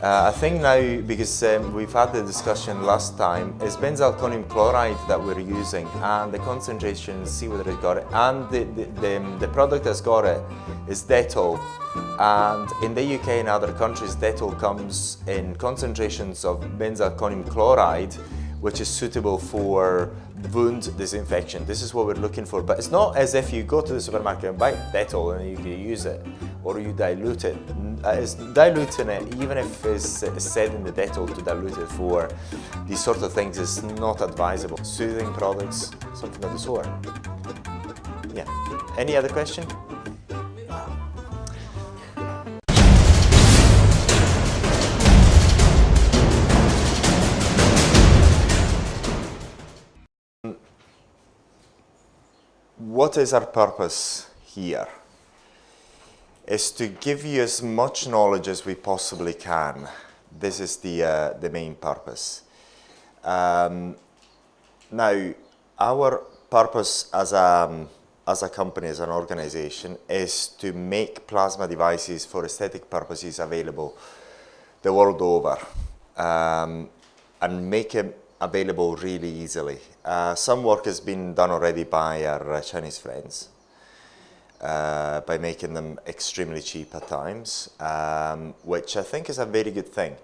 I think now, because we've had the discussion last time, it's benzalkonium chloride that we're using, and the concentration, see whether it got it, and the product that's got it is Dettol. And in the UK and other countries, Dettol comes in concentrations of benzalkonium chloride, which is suitable for wound disinfection. This is what we're looking for, but it's not as if you go to the supermarket and buy Dettol and you can use it, or you dilute it. It's diluting it, even if it's said in the Dettol to dilute it for these sort of things, is not advisable. Soothing products, something of the sort. Yeah. Any other question? What is our purpose here? Is to give you as much knowledge as we possibly can. This is the main purpose. Now, our purpose as a company, as an organization, is to make plasma devices for aesthetic purposes available the world over, and make it available really easily. Some work has been done already by our Chinese friends, by making them extremely cheap at times, which I think is a very good thing.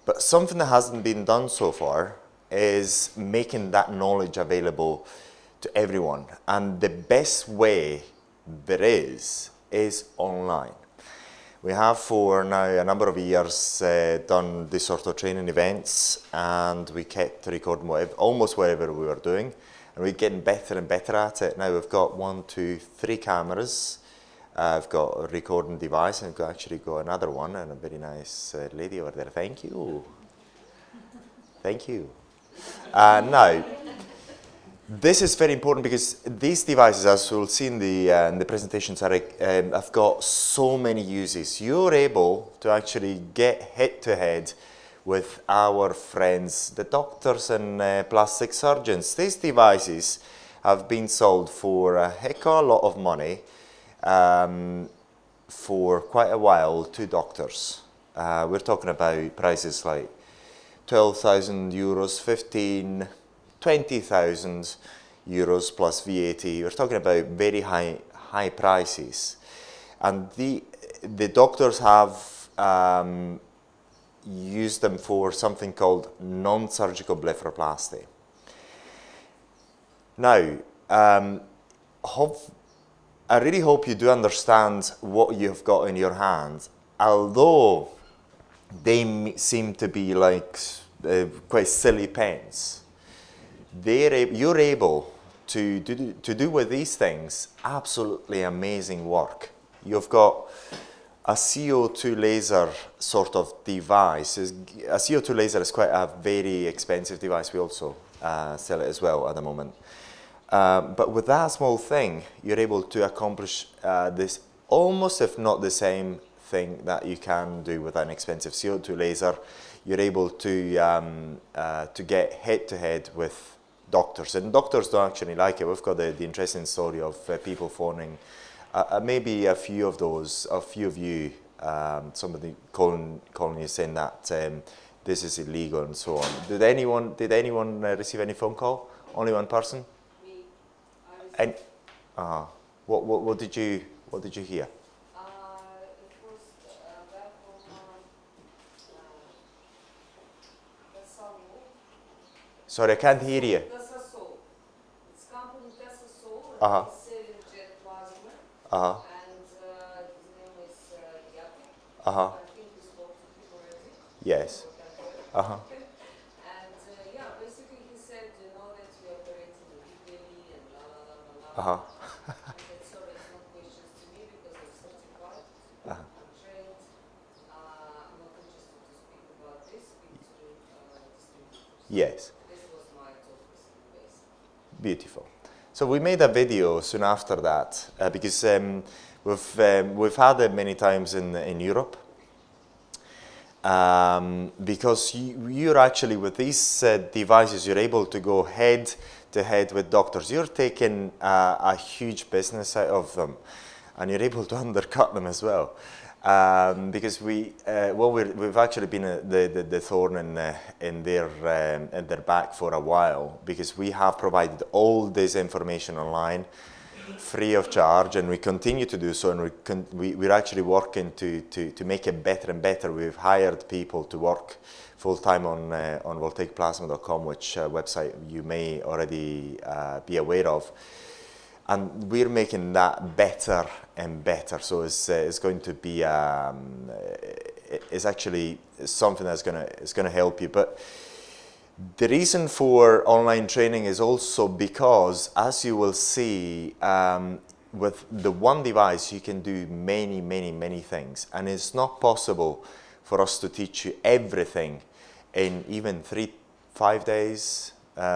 But something that hasn't been done so far is making that knowledge available to everyone. And the best way there is online. We have for now a number of years done this sort of training events, and we kept recording almost whatever we were doing, and we're getting better and better at it. Now we've got 1, 2, 3 cameras. I've got a recording device, and I've actually got another one, and a very nice lady over there. Thank you. Thank you. Now, this is very important because these devices, as we'll see in the presentations, have got so many uses. You're able to actually get head-to-head with our friends, the doctors and plastic surgeons. These devices have been sold for a heck of a lot of money for quite a while to doctors. We're talking about prices like 12,000 euros, 15, 20,000 euros plus VAT. We're talking about very high prices, and the doctors have used them for something called non-surgical blepharoplasty. Now, I really hope you do understand what you've got in your hands, although they seem to be like quite silly pens. You're able to do with these things absolutely amazing work. You've got a CO2 laser sort of device. A CO2 laser is quite a very expensive device. We also sell it as well at the moment. But with that small thing, you're able to accomplish this almost, if not the same thing that you can do with an expensive CO2 laser. You're able to get head-to-head with doctors, and doctors don't actually like it. We've got the interesting story of people phoning, maybe a few of you, somebody calling you saying that this is illegal and so on. Did anyone receive any phone call? Only one person? Me. And what did you hear? It was that from Sorry, I can't hear you. It's company Tesla, Uh-huh. and he's selling jet plasma. Uh-huh. And his name is Yapi. Uh-huh. I think he spoke to people already. Yes. Uh-huh. And basically he said, you know that we operate in the big belly and blah blah blah blah blah. Uh-huh. I said, sorry, it's not questions to me because I'm certified. Uh-huh. I'm trained. I'm not interested to speak about this. Speak to distributors. Yes. This was my focus in the base. Beautiful. So we made a video soon after that because we've had it many times in Europe. Because you're actually, with these devices, you're able to go head to head with doctors. You're taking a huge business out of them, and you're able to undercut them as well. Because we've actually been the thorn in their back for a while, because we have provided all this information online free of charge, and we continue to do so, and we're actually working to make it better and better. We've hired people to work full-time on voltaicplasma.com, which website you may already be aware of. And we're making that better and better. So it's going to be, it's actually something that's gonna help you. But the reason for online training is also because, as you will see, with the one device, you can do many, many, many things. And it's not possible for us to teach you everything in even 5 days,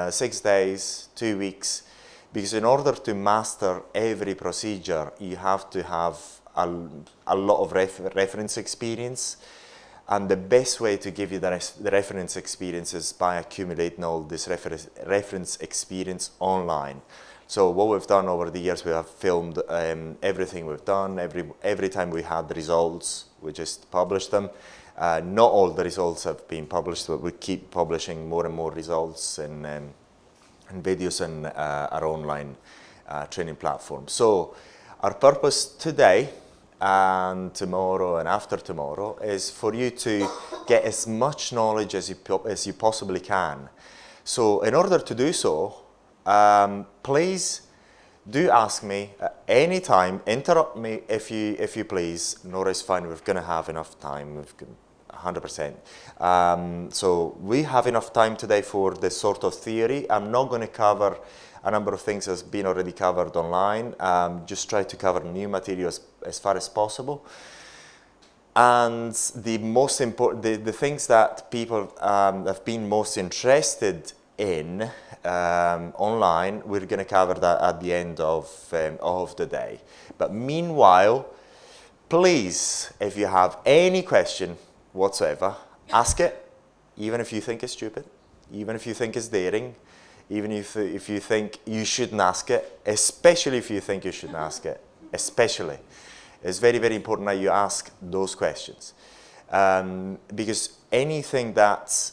6 days, 2 weeks. Because in order to master every procedure, you have to have a lot of reference experience. And the best way to give you the reference experience is by accumulating all this reference experience online. So what we've done over the years, we have filmed everything we've done. Every time we had the results, we just published them. Not all the results have been published, but we keep publishing more and more results and videos on our online training platform. So our purpose today and tomorrow and after tomorrow is for you to get as much knowledge as you possibly can. So in order to do so, please do ask me at any time. Interrupt me if you please. Nora's fine. We're going to have enough time. We've 100%. So we have enough time today for this sort of theory. I'm not going to cover a number of things that's been already covered online. Just try to cover new materials as far as possible. And the most important, the things that people have been most interested in online, we're going to cover that at the end of the day. But meanwhile, please, if you have any question whatsoever, ask it, even if you think it's stupid, even if you think it's daring, even if you think you shouldn't ask it, especially if you think you shouldn't ask it, especially. It's very, very important that you ask those questions. Because anything that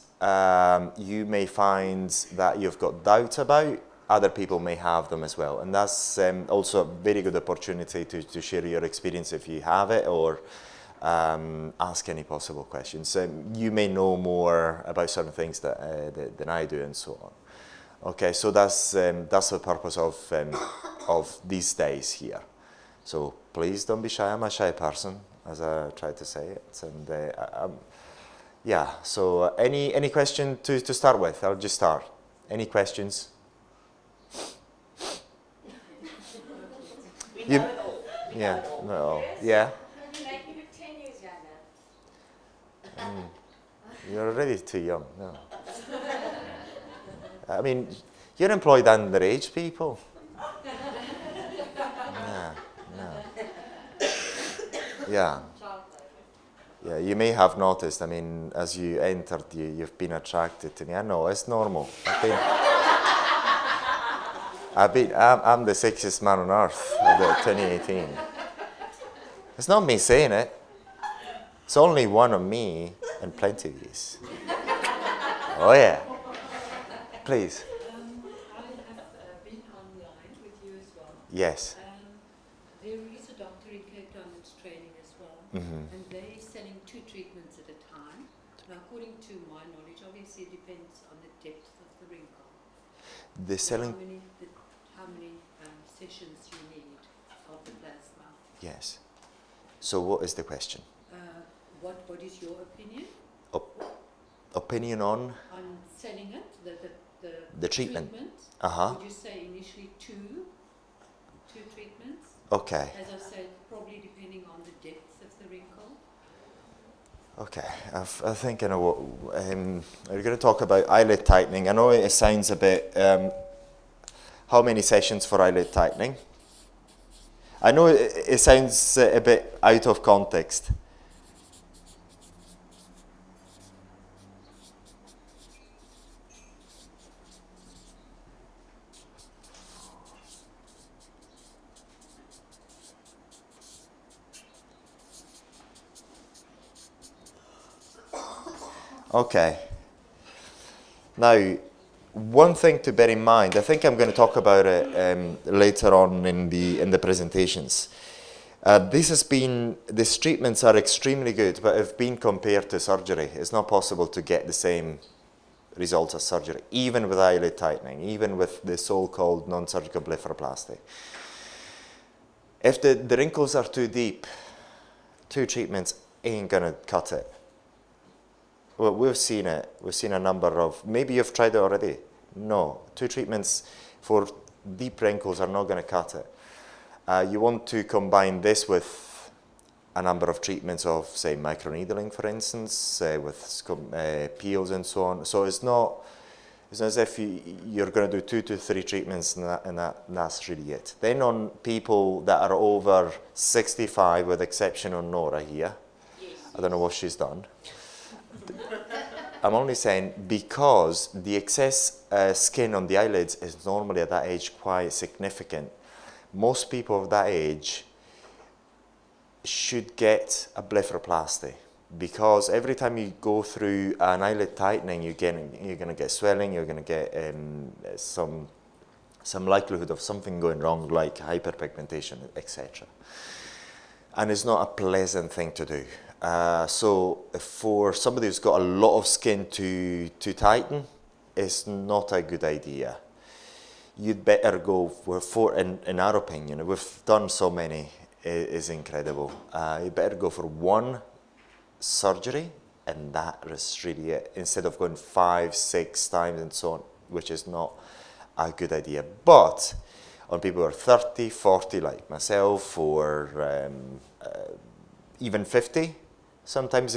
you may find that you've got doubt about, other people may have them as well. And that's also a very good opportunity to share your experience if you have it, or ask any possible questions. You may know more about certain things than I do, and so on. Okay, so that's the purpose of these days here. So please don't be shy. I'm a shy person, as I tried to say it. And yeah. So any question to start with? I'll just start. Any questions? We know it all. Yeah. No. Yeah. You're already too young. No. I mean, you're employed underage people. Yeah. Yeah, you may have noticed, I mean, as you entered, you've been attracted to me. I know, it's normal. I'm the sexiest man on earth of 2018. It's not me saying it. It's only one of me and plenty of these. Oh yeah. Please. I have been online with you as well. Yes. There is a doctor in Cape Town that's training as well, and they're selling 2 treatments at a time. Now, according to my knowledge, obviously it depends on the depth of the wrinkle. They're selling. How many sessions you need of the plasma. Yes. So what is the question? What is your opinion? Opinion on? On selling it, The treatment. Would you say initially two treatments? Okay. As I said, probably depending on the depth of the wrinkle. Okay, I think I know what we're going to talk about. Eyelid tightening. I know it sounds a bit. How many sessions for eyelid tightening? I know it sounds a bit out of context. Okay. Now, one thing to bear in mind, I think I'm going to talk about it later on in the presentations. These treatments are extremely good, but have been compared to surgery. It's not possible to get the same results as surgery, even with eyelid tightening, even with the so-called non-surgical blepharoplasty. If the wrinkles are too deep, 2 treatments ain't gonna cut it. Well, we've seen it. We've seen a number of, maybe you've tried it already. No, 2 treatments for deep wrinkles are not gonna cut it. You want to combine this with a number of treatments of, say, microneedling, for instance, with peels and so on. So it's not as if you're going to do 2 to 3 treatments and that's really it. Then on people that are over 65, with exception of Nora here, yes. I don't know what she's done. I'm only saying because the excess skin on the eyelids is normally at that age quite significant. Most people of that age should get a blepharoplasty, because every time you go through an eyelid tightening, you're going to get swelling, you're going to get some likelihood of something going wrong, like hyperpigmentation, etc. And it's not a pleasant thing to do. So for somebody who's got a lot of skin to tighten, it's not a good idea. You'd better go for in our opinion, we've done so many, is incredible. You better go for 1 surgery, and that is really it, instead of going 5, 6 times and so on, which is not a good idea. But on people who are 30, 40 like myself, or even 50, sometimes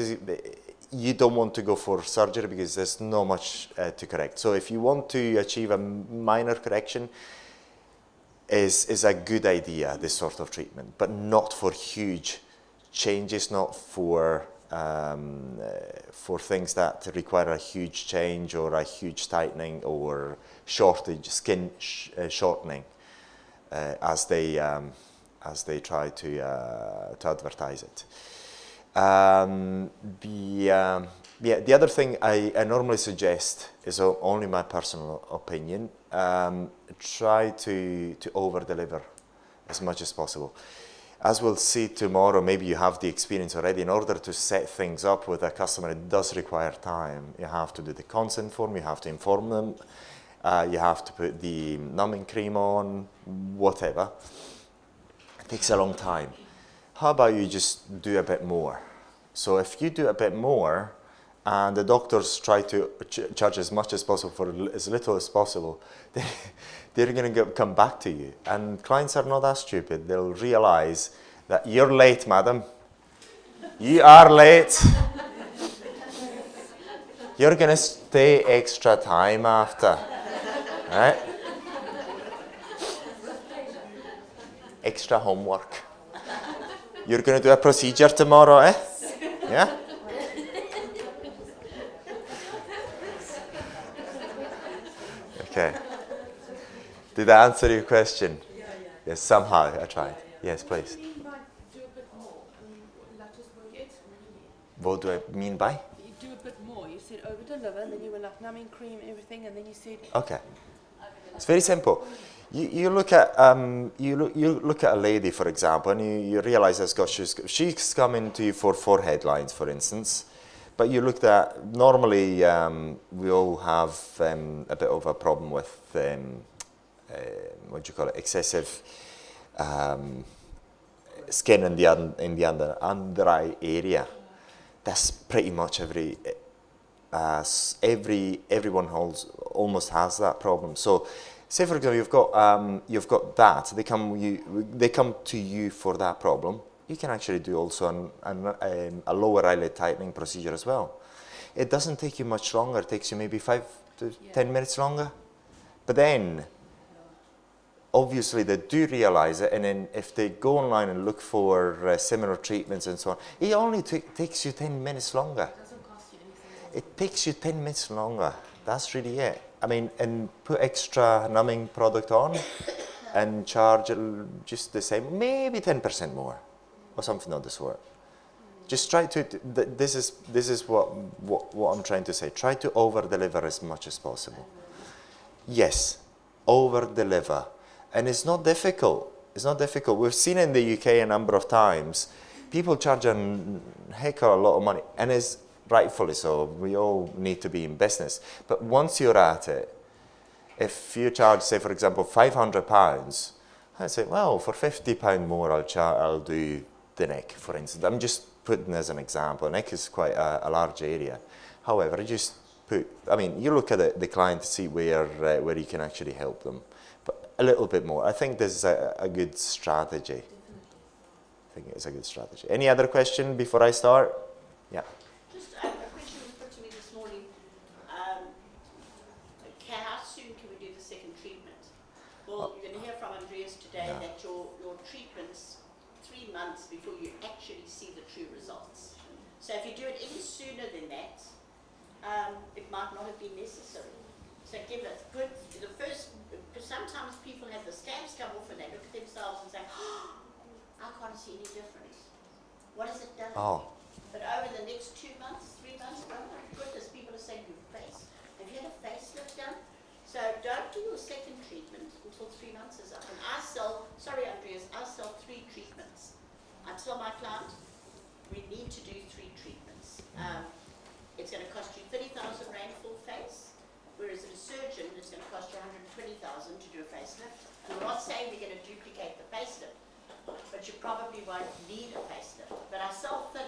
you don't want to go for surgery because there's not much to correct. So if you want to achieve a minor correction, is a good idea, this sort of treatment, but not for huge changes, not for things that require a huge change or a huge tightening or skin shortening, as they try to advertise it. The other thing I normally suggest is only my personal opinion. Try to over-deliver as much as possible. As we'll see tomorrow, maybe you have the experience already, in order to set things up with a customer, it does require time. You have to do the consent form, you have to inform them, you have to put the numbing cream on, whatever. It takes a long time. How about you just do a bit more? So if you do a bit more, and the doctors try to charge as much as possible for as little as possible, they're going to come back to you. And clients are not that stupid. They'll realize that you're late, madam. You are late. You're going to stay extra time after, right? Extra homework. You're going to do a procedure tomorrow, eh? Yeah? Okay. Did I answer your question? Yeah. Yes, somehow I tried. Yes, please. What do you mean by do a bit more? I mean, that just won't get really. What do I mean by? You do a bit more. You said over deliver, and then you were like numbing cream, everything, and then you said. Okay. It's very simple. You look at you look at a lady, for example, and you realize she's coming to you for forehead lines, for instance. But you looked at, normally we all have a bit of a problem with what do you call it, excessive skin in the under eye area. That's pretty much everyone almost has that problem. So, say for example you've got that, they come to you for that problem. You can actually do also a lower eyelid tightening procedure as well. It doesn't take you much longer. It takes you maybe 5 to 10 minutes longer. But then, obviously, they do realize it, and then if they go online and look for similar treatments and so on, it only takes you 10 minutes longer. It doesn't cost you anything. It takes you 10 minutes longer. That's really it. I mean, and put extra numbing product on and charge just the same, maybe 10% more, or something of the sort. just try to, this is what I'm trying to say. Try to over-deliver as much as possible. Yes, over-deliver. And it's not difficult. It's not difficult. We've seen in the UK a number of times, people charge a heck of a lot of money, and it's rightfully so. We all need to be in business. But once you're at it, if you charge, say, for example, £500, I'd say, well, for £50 more, I'll do the neck, for instance. I'm just putting as an example. Neck is quite a large area. However, I just put, I mean, you look at the client to see where you can actually help them. But a little bit more. I think this is a good strategy. I think it's a good strategy. Any other question before I start? Yeah. Just a question was put to me this morning. How soon can we do the second treatment? Well, you're going to hear from Andreas today that your treatment's 3 months before you actually see the true results. So if you do it any sooner than that, it might not have been necessary. So give it good, the first, because sometimes people have the scabs come off and they look at themselves and say, oh, I can't see any difference. What has it done? Oh. But over the next 2 months, 3 months, oh my goodness, people are saying your face. Have you had a facelift done? So don't do your second treatment until 3 months is up. And I sell, sorry Andreas, I sell 3 treatments. I tell my client, we need to do 3 treatments. It's going to cost you 30,000 rand full face, whereas at a surgeon, it's going to cost you 120,000 to do a facelift. And we're not saying we're going to duplicate the facelift, but you probably won't need a facelift. But I sell 3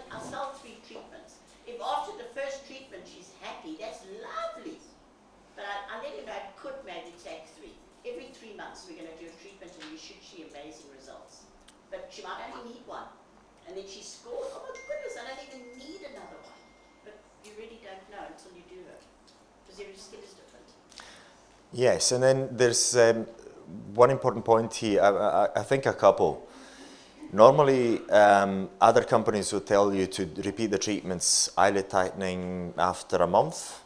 treatments. If after the first treatment she's happy, that's lovely. But I let her know it could maybe take 3. Every 3 months we're going to do a treatment and you should see amazing results. But she might only need 1. And then she scores, oh my goodness, I don't even need another one. But you really don't know until you do it. Because every skin is different. Yes, and then there's one important point here. I think a couple. Normally, other companies will tell you to repeat the treatments, eyelid tightening after a month.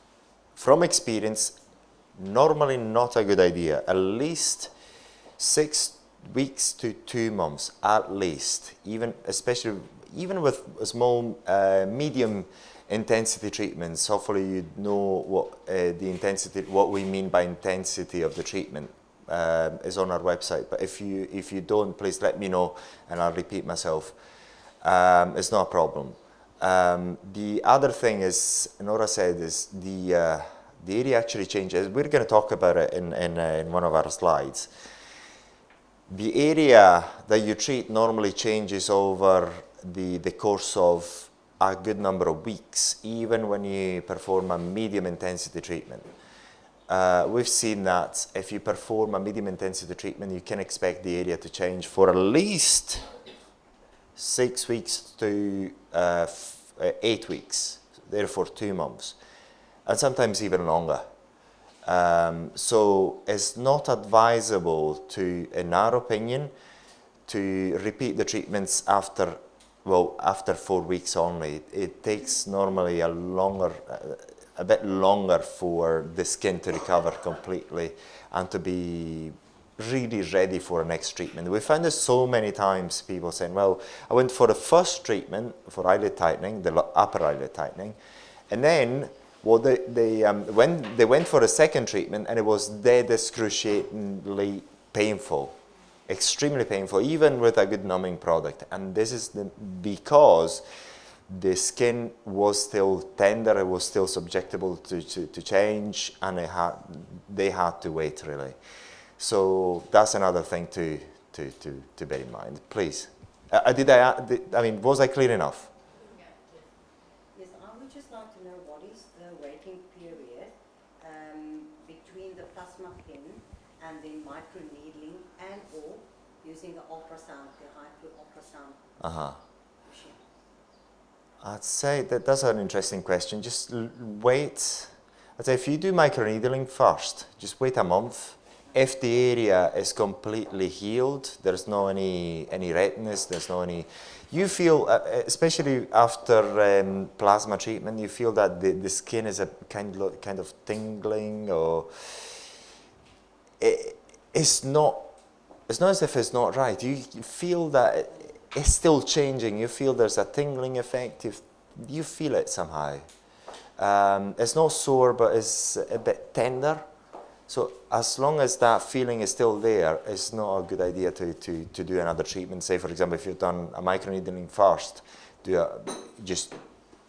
From experience, normally not a good idea. At least 6 weeks to 2 months, at least. Even with small, medium intensity treatments. Hopefully, you know what the intensity, what we mean by intensity of the treatment. Is on our website, but if you don't, please let me know and I'll repeat myself. It's not a problem. The other thing is, Nora said, is the area actually changes. We're going to talk about it in one of our slides. The area that you treat normally changes over the course of a good number of weeks, even when you perform a medium intensity treatment. We've seen that if you perform a medium intensity treatment, you can expect the area to change for at least 6 weeks to 8 weeks, therefore 2 months, and sometimes even longer. So it's not advisable to, in our opinion, to repeat the treatments after 4 weeks only. It takes normally a bit longer for the skin to recover completely and to be really ready for a next treatment. We find this so many times, people saying, well, I went for the first treatment for eyelid tightening, the upper eyelid tightening, and then when they went for the second treatment, and it was dead excruciatingly painful, extremely painful, even with a good numbing product. And this is because the skin was still tender, it was still susceptible to change, and they had to wait, really. So that's another thing to bear in mind. Please. Was I clear enough? Yes, I would just like to know what is the waiting period between the plasma pin and then microneedling and or using the ultrasound, the high-flow ultrasound machine. I'd say that's an interesting question. Just wait. I'd say if you do microneedling first, just wait a month. If the area is completely healed, there's no any redness, there's no any. You feel, especially after plasma treatment, you feel that the skin is a kind of tingling, or it's not as if it's not right. You feel that it's still changing. You feel there's a tingling effect. You feel it somehow. It's not sore, but it's a bit tender. So as long as that feeling is still there, it's not a good idea to do another treatment. Say, for example, if you've done a microneedling first,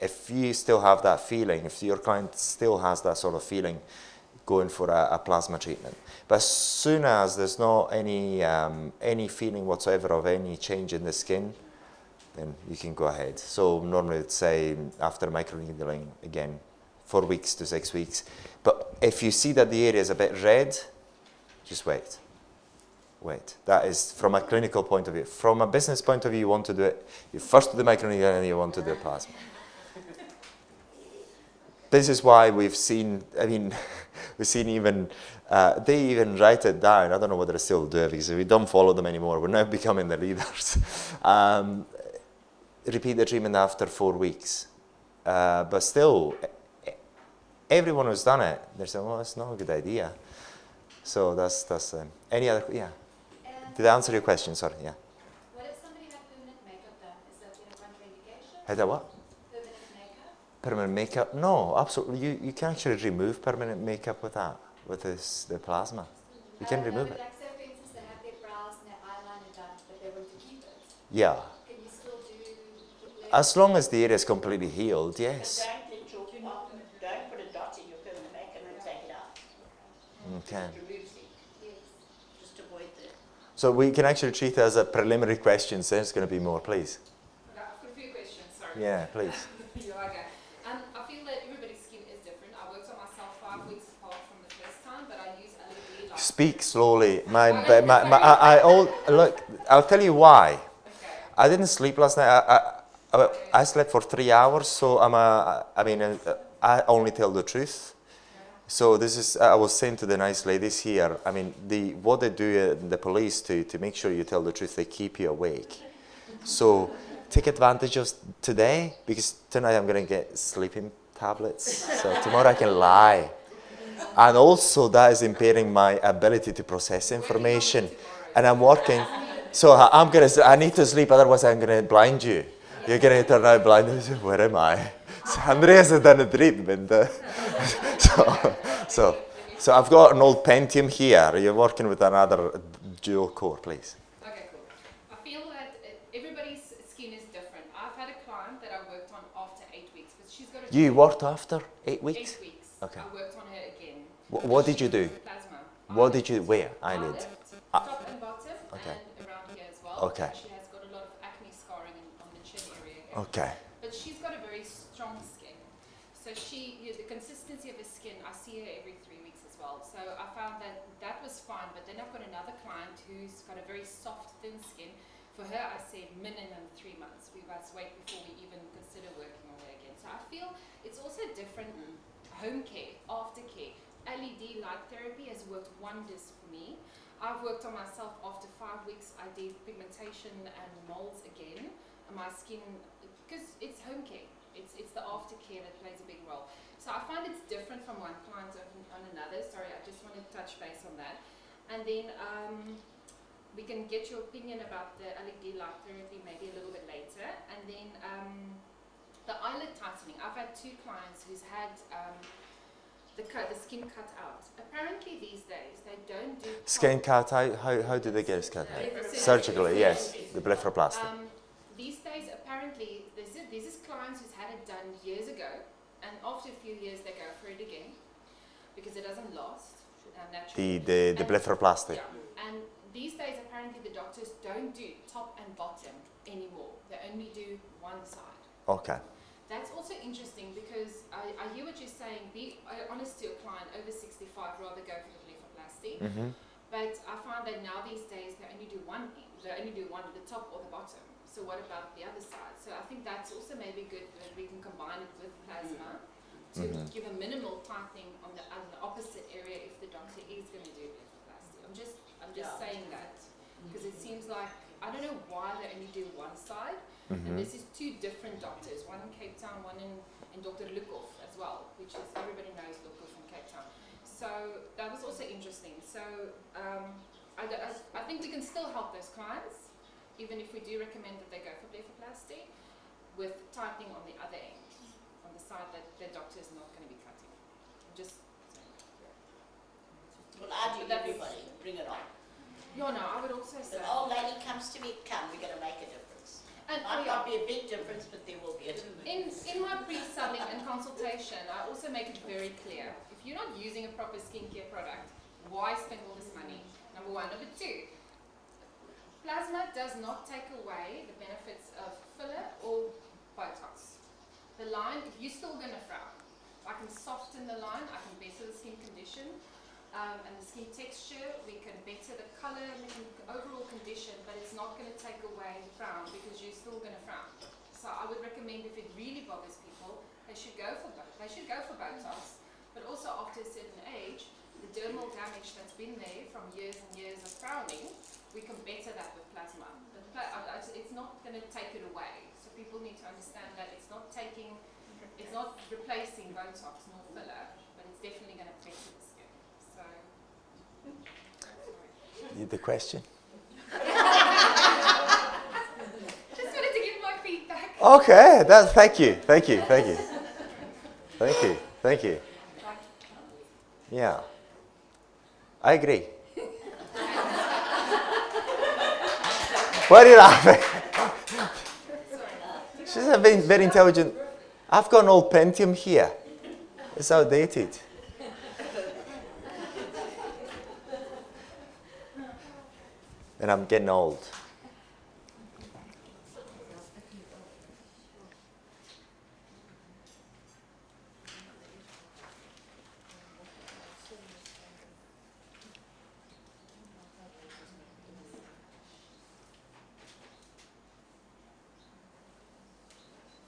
if you still have that feeling, if your client still has that sort of feeling, going for a plasma treatment. But as soon as there's not any feeling whatsoever of any change in the skin, then you can go ahead. So normally it's say after microneedling, again, 4 weeks to 6 weeks. But if you see that the area is a bit red, just wait. Wait. That is from a clinical point of view. From a business point of view, you want to do it. You first do the microneedling and then you want to do plasma. This is why we've seen, we've seen even, they even write it down. I don't know whether they still do it because we don't follow them anymore. We're now becoming the leaders. Repeat the treatment after 4 weeks. But still, everyone who's done it, they're saying, well, it's not a good idea. So that's any other, yeah. Did I answer your question? Sorry, yeah. What if somebody had permanent makeup done? Is that a contraindication? Had a what? Permanent makeup? Permanent makeup? No, absolutely. You can actually remove permanent makeup with that, with the plasma. You can remove but it. like say for instance they have their brows and their eyeliner done, but they want to keep it. Yeah. Can you still do As long as the area is completely healed, yes. Don't put a dot in your permanent makeup and take it out. Okay. It removes it. yes. Just avoid the. So we can actually treat it as a preliminary question. So there's going to be more, please. Okay, I've got a few questions, sorry. Yeah, please. Yeah, okay. I feel that everybody's skin is different. I worked on myself 5 weeks apart from the first time, but I use LED light. Speak slowly. Look, I'll tell you why. Okay. I didn't sleep last night. I slept for 3 hours, so I only tell the truth. So this is, I was saying to the nice ladies here, what they do in the police to make sure you tell the truth, they keep you awake. So take advantage of today, because tonight I'm going to get sleeping tablets. So tomorrow I can lie. And also that is impairing my ability to process information. And I'm working. So I need to sleep, otherwise I'm going to blind you. You're going to turn out blind and say, where am I? So Andreas has done a treatment. So I've got an old Pentium here. You're working with another dual core, please. Okay, cool. I feel that everybody's skin is different. I've had a client that I worked on after 8 weeks, but she's got a You worked after 8 weeks? 8 weeks. Okay. I worked on her again. What did you do? Plasma. What did you wear? Eyelid. Eyelid, top and bottom, Okay. and around here as well. Okay. She has got a lot of acne scarring on the chin area here. Okay. But she's got a very strong skin. So the consistency of her skin, I see her every 3 weeks as well. So I found that was fine. But then I've got another client who's got a very soft, thin skin. For her, I said minimum 3 months. We must wait before we even consider working on her again. So I feel it's also different home care, aftercare. LED light therapy has worked wonders for me. I've worked on myself after 5 weeks. I did pigmentation and moles again. And my skin, because it's home care. It's the aftercare that plays a big role. So I find it's different from one client on another. Sorry, I just want to touch base on that. And then we can get your opinion about the LED light therapy maybe a little bit later. And then the eyelid tightening. I've had 2 clients who's had the skin cut out. Apparently these days they don't do Skin cut out? How do they get it cut out? Surgically, yes. The blepharoplasty. These days, apparently, there's this clients who's had it done years ago, and after a few years they go for it again because it doesn't last naturally. The blepharoplasty. Yeah. And these days, apparently, the doctors don't do top and bottom anymore. They only do one side. Okay. That's also interesting because I hear what you're saying. Be honest to your client over 65, rather go for the blepharoplasty. But I find that now these days they only do one end. They only do one, the top or the bottom. So what about the other side? So I think that's also maybe good that we can combine it with plasma to give a minimal tightening on the opposite area if the doctor is going to do blepharoplasty. I'm just saying that because it seems like I don't know why they only do one side. And this is 2 different doctors, one in Cape Town, one in Dr. Lukov as well, which is, everybody knows Lukov from Cape Town. So that was also interesting. So I think we can still help those clients even if we do recommend that they go for blepharoplasty, with tightening on the other end, on the side that the doctor is not going to be cutting. Just saying. Well, I do That's- everybody, bring it on. Yeah, no, I would also If say. an old lady comes to me, we're going to make a difference. And Might not be a big difference, but there will be a difference. in my pre-selling and consultation, I also make it very clear. If you're not using a proper skincare product, why spend all this money? Number one. Number two, plasma does not take away the benefits of filler or Botox. The line, if you're still going to frown, I can soften the line, I can better the skin condition, and the skin texture, we can better the color and the overall condition, but it's not going to take away the frown because you're still going to frown. So I would recommend if it really bothers people, they should go for Botox, but also after a certain age, the dermal damage that's been there from years and years of frowning, we can better that with plasma. But it's not going to take it away. So people need to understand that it's not replacing Botox nor filler, but it's definitely going to better the skin. So, The question? just wanted to give my feedback. Okay, thank you. Yeah, I agree. Why are you laughing? She's a very intelligent. I've got an old Pentium here. It's outdated. And I'm getting old.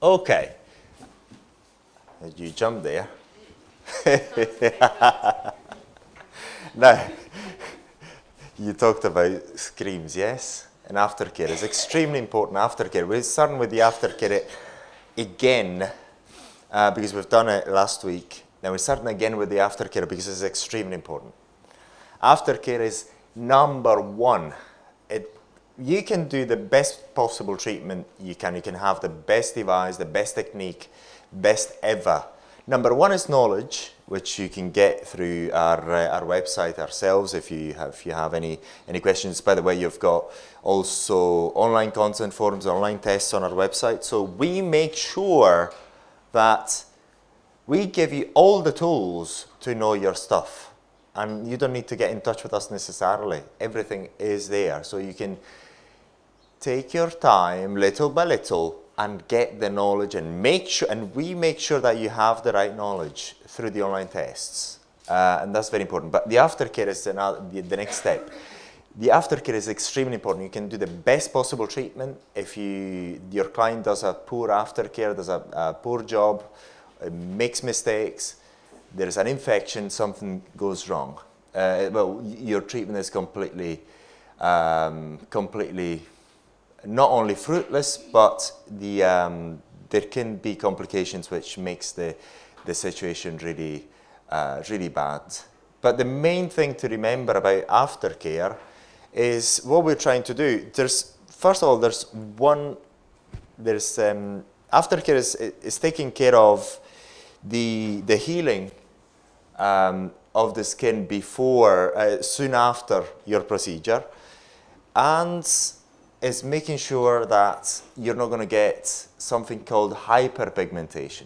Okay. You jumped there. Now, you talked about creams, yes? And aftercare is extremely important. Aftercare. We're starting with the aftercare again because we've done it last week. Now we're starting again with the aftercare because it's extremely important. Aftercare is number one. You can do the best possible treatment you can. You can have the best device, the best technique, best ever. Number one is knowledge, which you can get through our website ourselves if you have any questions. By the way, you've got also online content forums, online tests on our website. So we make sure that we give you all the tools to know your stuff. And you don't need to get in touch with us necessarily. Everything is there. So you can take your time little by little and get the knowledge and we make sure that you have the right knowledge through the online tests. And that's very important. But the aftercare is the next step. The aftercare is extremely important. You can do the best possible treatment. If your client does a poor aftercare, does a poor job, makes mistakes, there's an infection, something goes wrong. Your treatment is completely not only fruitless, but there can be complications which makes the situation really bad. But the main thing to remember about aftercare is what we're trying to do. Aftercare is taking care of the healing of the skin before, soon after your procedure, and is making sure that you're not going to get something called hyperpigmentation.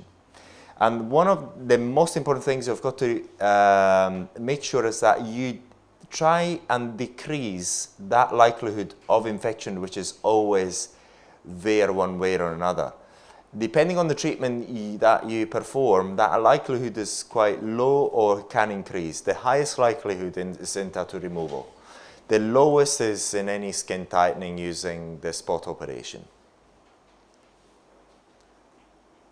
And one of the most important things you've got to make sure is that you try and decrease that likelihood of infection, which is always there one way or another. Depending on the treatment that you perform, that likelihood is quite low or can increase. The highest likelihood is in tattoo removal. The lowest is in any skin tightening using the spot operation.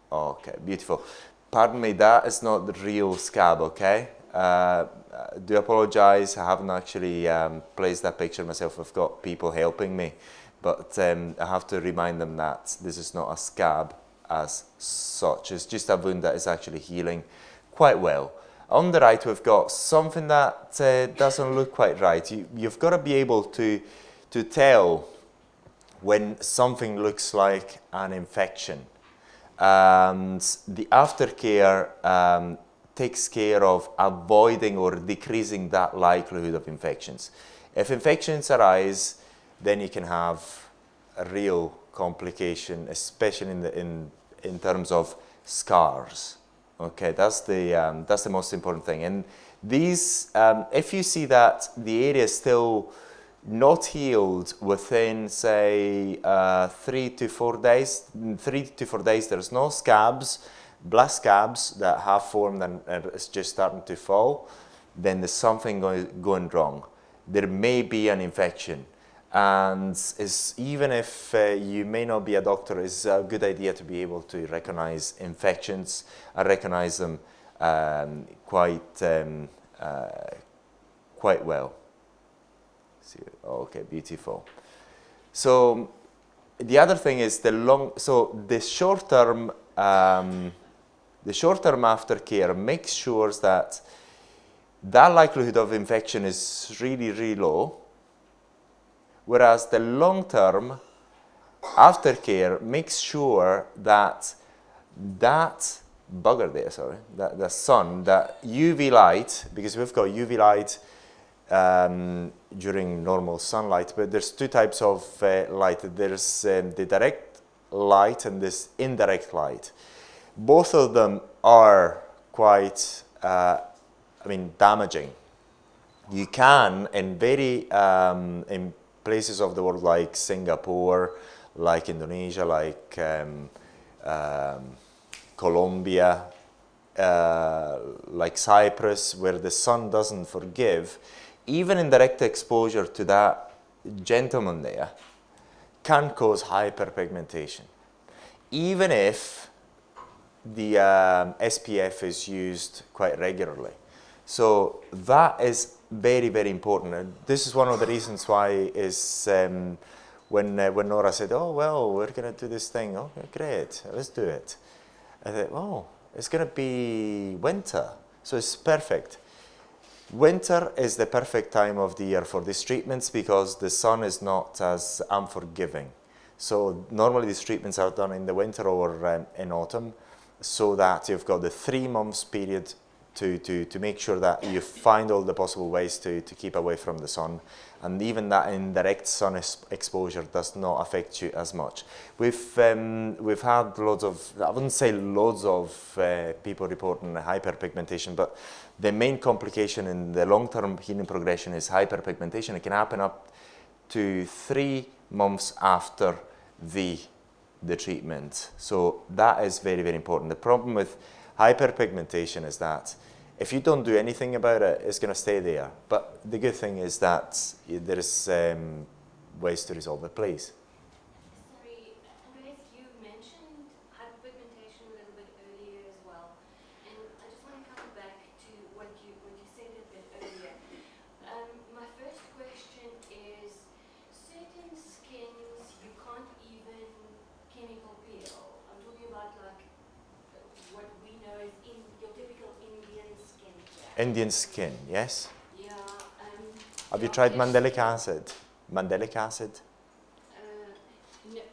Okay, beautiful. Pardon me, that is not the real scab, okay? Do apologize, I haven't actually placed that picture myself. I've got people helping me, but I have to remind them that this is not a scab as such. It's just a wound that is actually healing quite well. On the right, we've got something that doesn't look quite right. You've got to be able to tell when something looks like an infection. And the aftercare takes care of avoiding or decreasing that likelihood of infections. If infections arise, then you can have a real complication, especially in terms of scars. Okay, that's the most important thing. And these, if you see that the area is still not healed within, say, 3 to 4 days, there's no scabs, blast scabs that have formed and it's just starting to fall, then there's something going wrong. There may be an infection. And even if you may not be a doctor, it's a good idea to be able to recognize infections and recognize them quite well. Okay, beautiful. So the other thing is the short-term aftercare makes sure that likelihood of infection is really, really low. Whereas the long-term aftercare makes sure that bugger there, sorry, that the sun, that UV light, because we've got UV light during normal sunlight, but there's two types of light. There's the direct light and this indirect light. Both of them are quite, damaging. You can, in places of the world like Singapore, like Indonesia, like Colombia, like Cyprus, where the sun doesn't forgive, even indirect exposure to that gentleman there can cause hyperpigmentation, even if the SPF is used quite regularly. So that is very, very important. And this is one of the reasons why is when Nora said, oh, well, we're going to do this thing. Okay, great, let's do it. I thought, oh, it's going to be winter, so it's perfect. Winter is the perfect time of the year for these treatments because the sun is not as unforgiving. So normally these treatments are done in the winter or in autumn, so that you've got the 3 months period to make sure that you find all the possible ways to keep away from the sun. And even that indirect sun exposure does not affect you as much. We've had loads of, I wouldn't say loads of people reporting hyperpigmentation, but the main complication in the long-term healing progression is hyperpigmentation. It can happen up to 3 months after the treatment. So that is very, very important. The problem with hyperpigmentation is that if you don't do anything about it, it's going to stay there. But the good thing is that there is ways to resolve it. Please. Sorry, Andreas, you mentioned hyperpigmentation a little bit earlier as well, and I just want to come back to what you said a bit earlier. My first question is, certain skins you can't even chemical peel. I'm talking about like what we know as your typical Indian skin. Indian skin, yes? Yeah. Have you tried mandelic acid? Mandelic acid?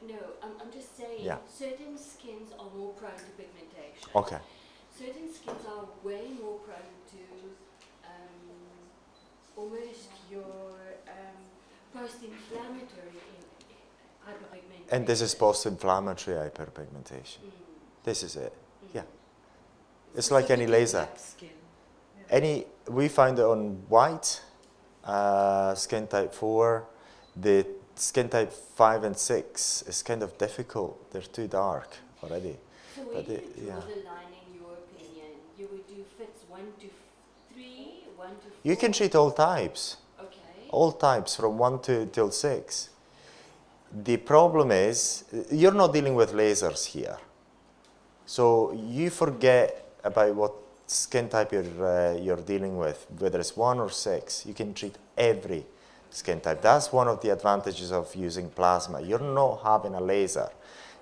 No, I'm just saying certain skins are more prone to pigmentation. Okay. Certain skins are way more prone to almost your post-inflammatory hyperpigmentation. And this is post-inflammatory hyperpigmentation. This is it. Yeah. It's like any laser. We find it on white, skin type 4. The skin type 5 and 6 is kind of difficult. They're too dark already. So where do you draw the line in your opinion? You would do fits 1 to 3, 1 to 4? You can treat all types. Okay. All types from 1 till 6. The problem is, you're not dealing with lasers here. So you forget about what skin type you're dealing with, whether it's 1 or 6. You can treat every skin type. That's one of the advantages of using plasma. You're not having a laser.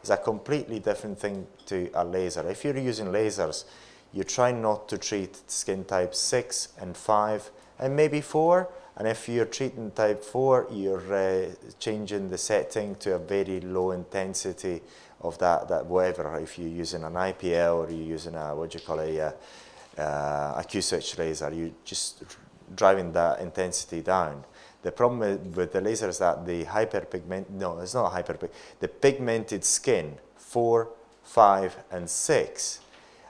It's a completely different thing to a laser. If you're using lasers, you try not to treat skin type 6 and 5 and maybe 4, And if you're treating type 4, you're changing the setting to a very low intensity of that whatever. If you're using an IPL or you're using a Q-switch laser, you just driving that intensity down. The problem with the laser is that the the pigmented skin, 4, 5, and 6,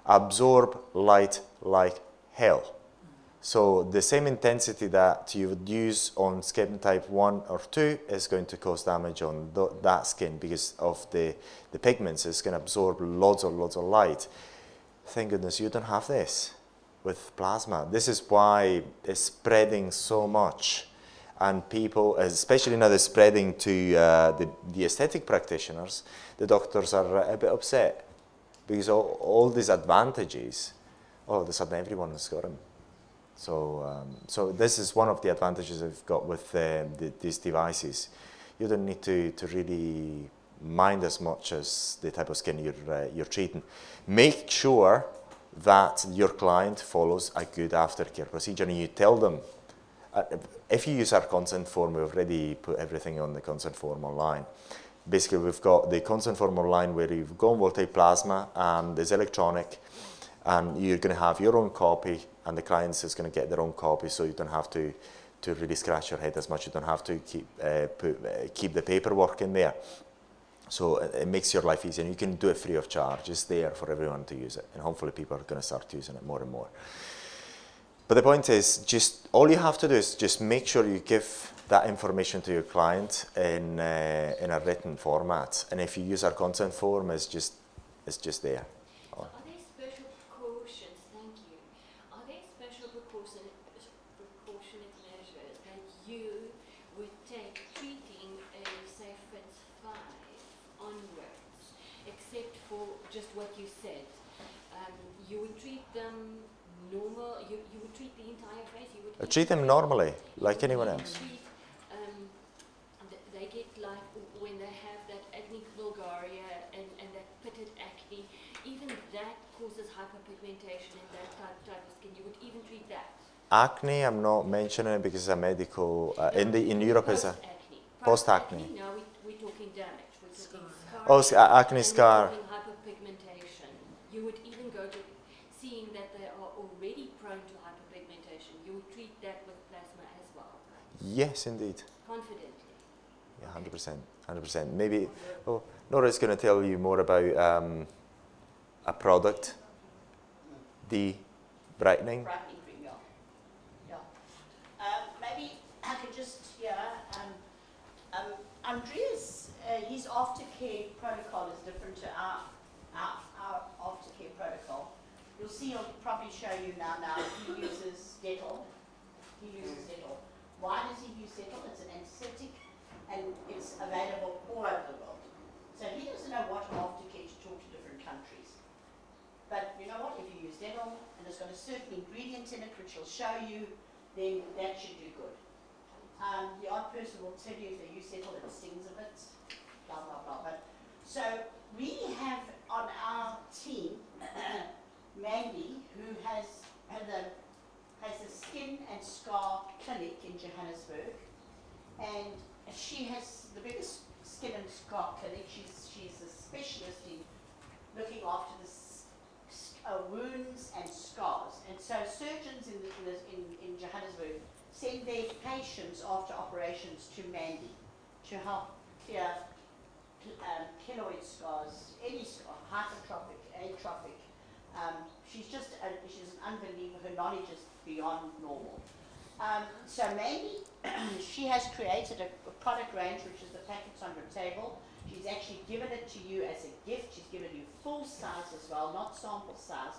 absorb light like hell. So the same intensity that you would use on skin type 1 or 2 is going to cause damage on that skin because of the pigments. It's going to absorb loads of light. Thank goodness you don't have this with plasma. This is why it's spreading so much. And people, especially now they're spreading to the aesthetic practitioners, the doctors are a bit upset because all these advantages, all of a sudden everyone has got them. So, so this is one of the advantages I've got with these devices. You don't need to really mind as much as the type of skin you're treating. Make sure that your client follows a good aftercare procedure, and you tell them. If you use our consent form, we've already put everything on the consent form online. Basically, we've got the consent form online where you've gone, we'll take plasma, and it's electronic, and you're going to have your own copy, and the client is going to get their own copy, so you don't have to really scratch your head as much. You don't have to keep the paperwork in there. So it makes your life easier, and you can do it free of charge. It's there for everyone to use it, and hopefully people are going to start using it more and more. But the point is, just all you have to do is just make sure you give that information to your client in a written format. And if you use our consent form, it's just there. Are there special precautions? Thank you. Are there special precautionate measures that you would take treating a say FITS 5 onwards, except for just what you said? You would treat them normal, you would treat the entire face, you would Treat them normally, like anyone else. They get like, when they have that acne vulgaria and that pitted acne, even that causes hyperpigmentation in that type of skin. You would even treat that. Acne, I'm not mentioning it because it's a medical, in Europe is a post-acne. Now we're talking damage, we're talking scar. Oh, acne scar. We're talking hyperpigmentation. You would even go to seeing that they are already prone to hyperpigmentation. You would treat that with plasma as well. Yes, indeed. Confidently. Yeah, 100%. Maybe, Nora's going to tell you more about a product, the brightening. Brightening cream, yeah. Maybe I could just, Andreas, his aftercare protocol is different to our aftercare protocol. You'll see, he'll probably show you now, he uses Dettol. Why does he use Dettol? It's an antiseptic, and it's available all over the world. So he doesn't know what aftercare to talk to different countries. But you know what, if you use Dettol, and it's got a certain ingredient in it which will show you, then that should do good. The odd person will tell you if they use Dettol, it stings a bit, blah, blah, blah. But, so we have on our team, Mandy, who has a skin and scar clinic in Johannesburg, and she has the biggest skin and scar clinic. She's a specialist in looking after the wounds and scars, and so surgeons in Johannesburg send their patients after operations to Mandy to help clear keloid scars, any scar, hypertrophic, atrophic. She's an unbeliever. Her knowledge is beyond normal. So Mandy, she has created a product range, which is the packets on your table. She's actually given it to you as a gift. She's given you full size as well, not sample size.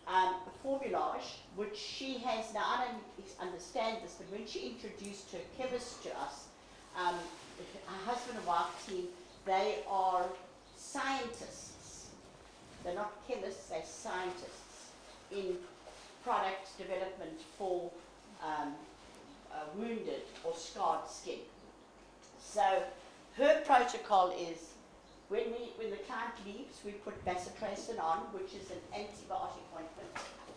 A formulage, which she has, now I don't understand this, but when she introduced her chemist to us, her husband and wife team, they are scientists. They're not chemists, they're scientists in product development for wounded or scarred skin. So her protocol is when the client leaves, we put bacitracin on, which is an antibiotic ointment,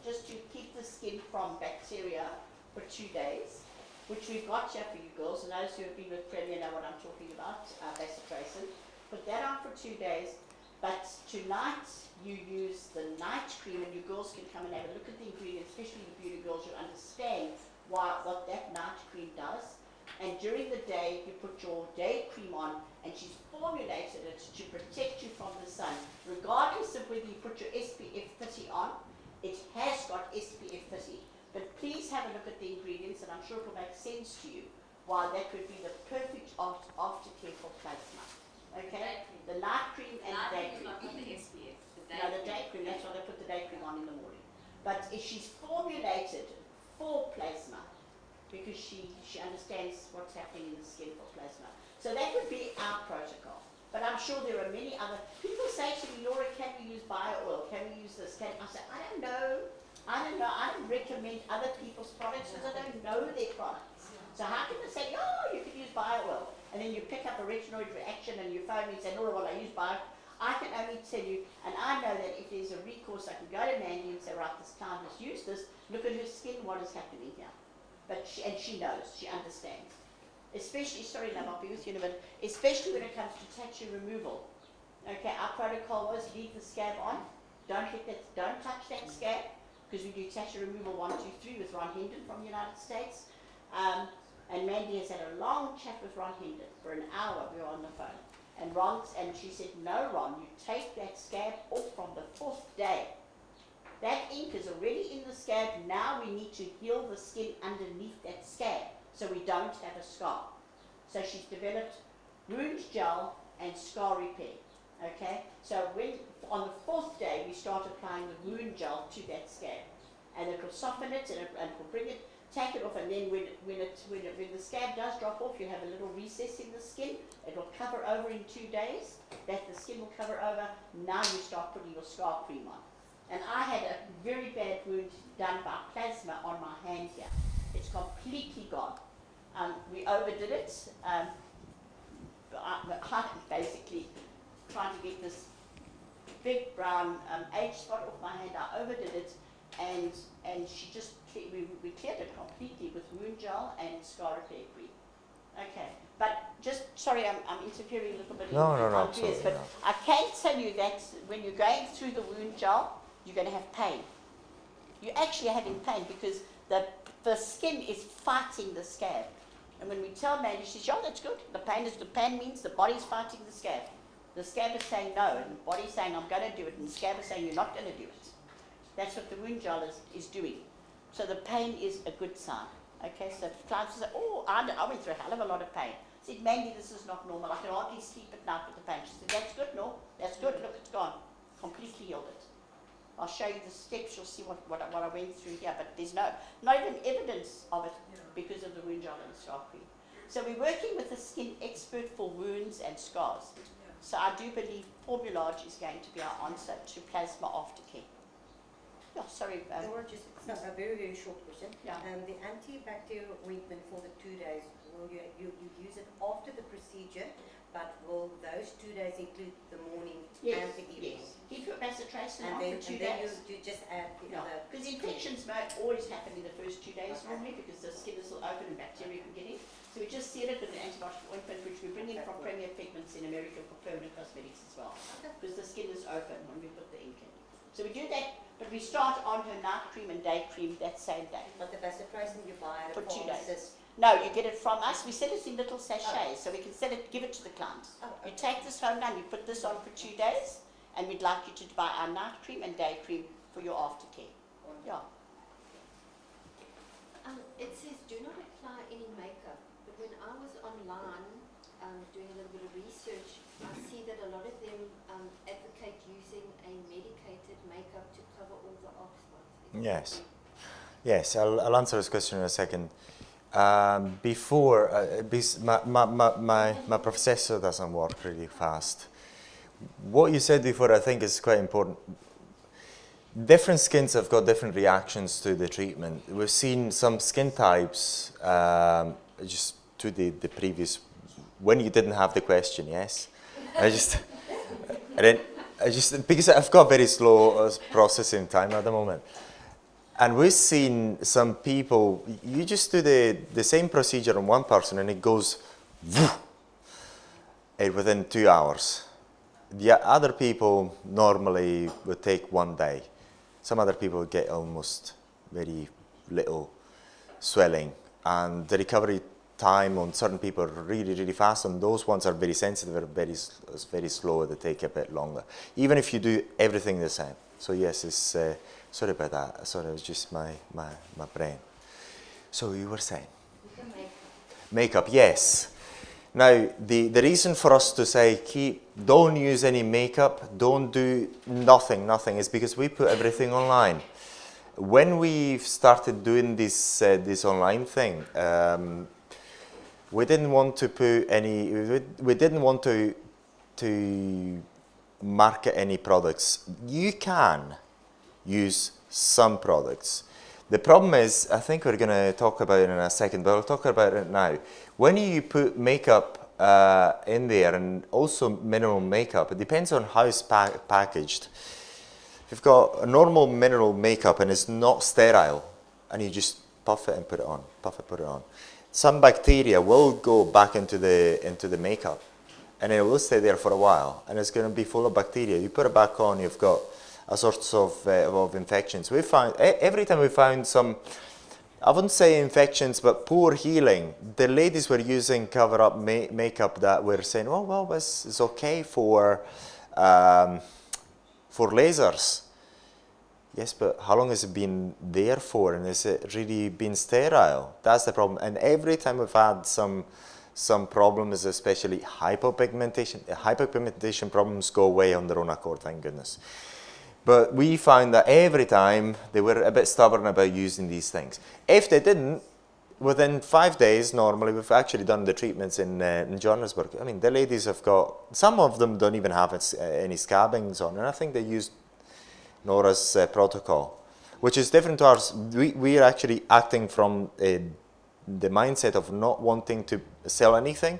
just to keep the skin from bacteria for 2 days. which we've got here for you girls, and those who have been with Premier know what I'm talking about, bacitracin. Put that on for 2 days, but tonight you use the night cream, and you girls can come and have a look at the ingredients, especially the beauty girls, you'll understand what that night cream does. And during the day, you put your day cream on, and she's formulated it to protect you from the sun. Regardless of whether you put your SPF 30 on, it has got SPF 30. But please have a look at the ingredients, and I'm sure it will make sense to you why that would be the perfect aftercare for plasma. Okay? The night cream and the day cream. Not the SPF. No, the day cream, that's why they put the day cream on in the morning. But if she's formulated for plasma, because she understands what's happening in the skin for plasma. So that would be our protocol. But I'm sure there are many other, people say to me, Laura, can we use bio oil? Can we use this? I say, I don't know. I don't recommend other people's products because I don't know their products. So how can they say, oh, you can use bio oil? And then you pick up a retinoid reaction and you phone me and say, Laura, well, I use bio. I can only tell you, and I know that if there's a recourse, I can go to Mandy and say, right, this client has used this, look at her skin, what is happening here? But she knows, she understands. Especially, sorry, love, I'll be with you in a minute, especially when it comes to tattoo removal. Okay, our protocol was leave the scab on, don't touch that scab, because we do tattoo removal 1, 2, 3 with Ron Hendon from the United States. And Mandy has had a long chat with Ron Hendon for an hour. We were on the phone, and she said, no, Ron, you take that scab off from the 4th day. That ink is already in the scab. Now we need to heal the skin underneath that scab so we don't have a scar. So she's developed wound gel and scar repair. Okay, so on the 4th day we start applying the wound gel to that scab, and it will soften it and it will bring it, take it off, and then when the scab does drop off, you have a little recess in the skin. It will cover over in 2 days. That the skin will cover over. Now you start putting your scar cream on. And I had a very bad wound done by plasma on my hand here. It's completely gone. We overdid it. I basically trying to get this big brown age spot off my hand. I overdid it, and she just we cleared it completely with wound gel and scar repair cream. Okay, but just sorry, I'm interfering a little bit. No, Andreas, but I can tell you that when you're going through the wound gel, you're going to have pain. You're actually having pain because the skin is fighting the scab. And when we tell Mandy, she says, oh, that's good. The pain means the body's fighting the scab. The scab is saying no, and the body's saying, I'm going to do it, and the scab is saying, you're not going to do it. That's what the wound gel is doing. So the pain is a good sign. Okay, so clients say, oh, I went through a hell of a lot of pain. I said, Mandy, this is not normal. I can hardly sleep at night with the pain. She said, that's good, no, that's good. Look, it's gone. Completely healed it. I'll show you the steps. You'll see what I went through here, but there's not even evidence of it because of the wound gel and scar cream. So we're working with a skin expert for wounds and scars. So I do believe Formulage is going to be our answer to Plasma Aftercare. Yeah, sorry. Laura, just a very, very short question. Yeah. The antibacterial ointment for the 2 days, will you use it after the procedure, but will those 2 days include the morning and the evening? Yes. Keep your bacitracin And on then, for 2 and then days. you just add the other. Because infections may always happen in the first 2 days normally because the skin is still open and bacteria can get in. So we just seal it with an antibiotic ointment, which we bring in from Premier Pigments in America for permanent cosmetics as well. Because the skin is open when we put the ink in. So we do that, but we start on her night cream and day cream that same day. But the bacitracin you buy at For a 2 days. pharmacist. No, you get it from us. We sell it in little sachets, so we can sell it, give it to the client. Oh, You okay. take this home now, and you put this on for 2 days, and we'd like you to buy our night cream and day cream for your aftercare. Yeah. It says do not apply any makeup, but when I was online doing a little bit of research, I see that a lot of them advocate using a medicated makeup to cover all the off spots. Is that Yes. correct? Yes, I'll answer this question in a second. My processor doesn't work really fast. What you said before, I think, is quite important. Different skins have got different reactions to the treatment. We've seen some skin types, just to the previous, when you didn't have the question, yes? Because I've got very slow processing time at the moment. And we've seen some people, you just do the same procedure on one person and it goes within 2 hours. The other people normally would take 1 day. Some other people get almost very little swelling, and the recovery time on certain people are really, really fast, and those ones are very sensitive, are very slow, they take a bit longer, even if you do everything the same. So yes, it's, sorry about that, sorry, it was just my brain. So you were saying? Makeup, yes. Now, the reason for us to say don't use any makeup, don't do nothing, is because we put everything online. When we started doing this online thing, we didn't want to put any, we didn't want to market any products. You can use some products. The problem is, I think we're going to talk about it in a second, but I'll talk about it now. When you put makeup in there, and also mineral makeup, it depends on how it's packaged. If you've got a normal mineral makeup and it's not sterile, and you just puff it and put it on, puff it, put it on, some bacteria will go back into the makeup, and it will stay there for a while, and it's going to be full of bacteria. You put it back on, you've got all sorts of infections. We found, every time we found some, I wouldn't say infections, but poor healing. The ladies were using cover-up makeup that were saying, oh, well, this is okay for lasers. Yes, but how long has it been there for, and has it really been sterile? That's the problem. And every time we've had some problems, especially hyperpigmentation, the hyperpigmentation problems go away on their own accord, thank goodness. But we found that every time they were a bit stubborn about using these things. If they didn't, within 5 days, normally, we've actually done the treatments in Johannesburg. I mean, the ladies have got, some of them don't even have any scabbings on, and I think they used Nora's protocol, which is different to ours. We are actually acting from the mindset of not wanting to sell anything,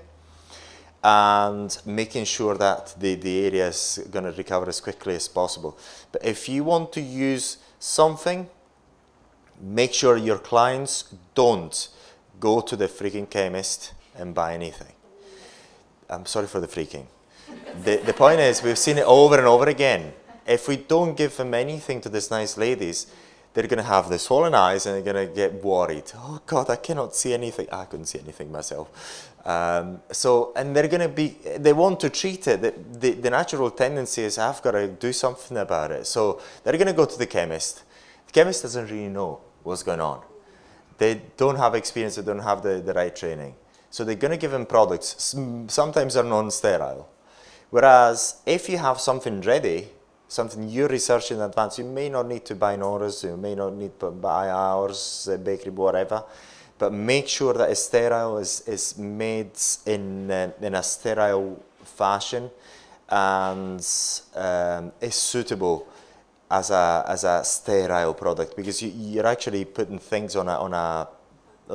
and making sure that the area is going to recover as quickly as possible. But if you want to use something, make sure your clients don't go to the freaking chemist and buy anything. I'm sorry for the freaking. The point is, we've seen it over and over again. If we don't give them anything to these nice ladies, they're going to have the swollen eyes and they're going to get worried. Oh God, I cannot see anything. I couldn't see anything myself. And they're going to be, they want to treat it. The natural tendency is, I've got to do something about it. So they're going to go to the chemist. The chemist doesn't really know what's going on. They don't have experience, they don't have the right training. So they're going to give them products. Sometimes they're non-sterile. Whereas if you have something ready, something you research in advance, you may not need to buy Nora's, you may not need to buy ours, bakery, whatever, but make sure that it's sterile, is made in a sterile fashion, and is suitable as a sterile product, because you're actually putting things on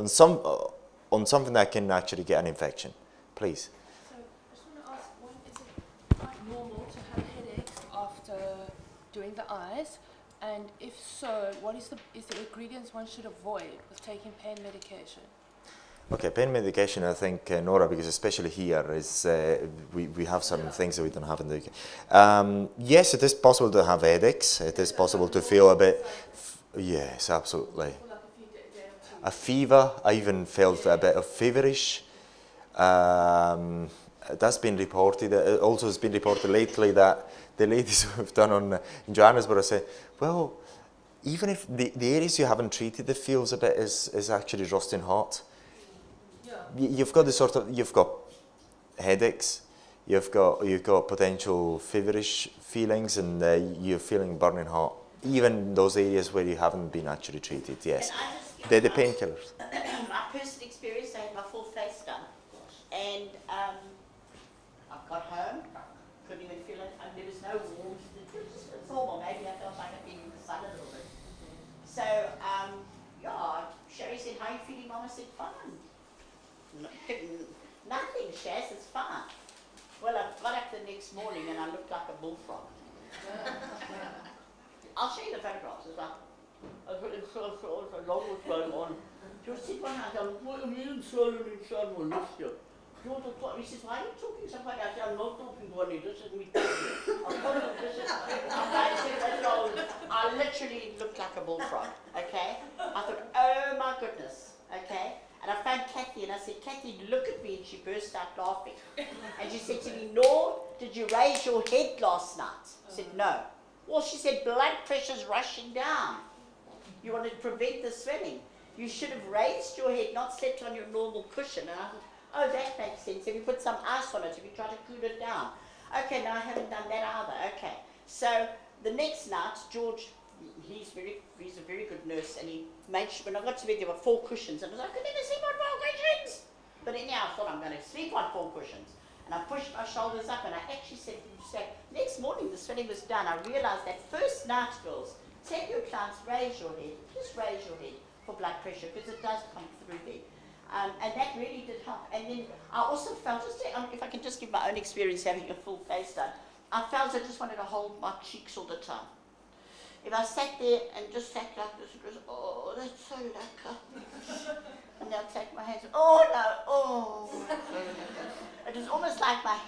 something that can actually get an infection. Please. So I just want to ask, is it quite normal to have headaches after doing the eyes? And if so, what is the ingredients one should avoid with taking pain medication? Okay, pain medication, I think, Nora, because especially here, is we have certain things that we don't have in the UK. Yes, it is possible to have headaches. It is possible to feel a bit, yes, absolutely. A fever, I even felt a bit of feverish. That's been reported. It also has been reported lately that the ladies who have done in Johannesburg say, well, even if the areas you haven't treated, it feels a bit is actually roasting hot. You've got you've got headaches, you've got potential feverish feelings, and you're feeling burning hot. Even those areas where you haven't been actually treated, yes. They're the painkillers. My personal experience, I had my full face done, and I got home, couldn't even feel it, and there was no warmth. It's normal, maybe I felt like I'd been in the sun a little bit. So, Sherry said, how are you feeling, Mama? I said, fine. Nothing, Shaz, it's fine. Well, I got up the next morning and I looked like a bullfrog. I'll show you the photographs as well. It's a lot was going on. She was sitting behind her, what do you mean swallowing inside my lips here? He says, why are you talking so funny? I said, I'm not talking funny, this is me talking. I literally looked like a bullfrog, okay? I thought, oh my goodness, okay? And I found Kathy and I said, Kathy, look at me, and she burst out laughing. And she said to me, Nor, did you raise your head last night? I said, no. Well, she said, blood pressure's rushing down. You want to prevent the swelling. You should have raised your head, not slept on your normal cushion. And I thought, oh, that makes sense. Have you put some ice on it? Have you tried to cool it down? Okay, no, I haven't done that either. Okay. So the next night, George, he's a very good nurse, and he made sure, when I got to bed, there were 4 cushions. And I was like, I could never sleep on 4 cushions. But anyhow, I thought I'm going to sleep on 4 cushions. And I pushed my shoulders up, and I actually said, next morning the swelling was done. I realized that first night, girls, tell your clients, raise your head, just raise your head for blood pressure, because it does come through there. And that really did help. And then I also felt, if I can just give my own experience having a full face done, I felt I just wanted to hold my cheeks all the time. If I sat there and just sat like this, it was, oh, that's so lekker. And they'll take my hands, oh no, oh. It was almost like my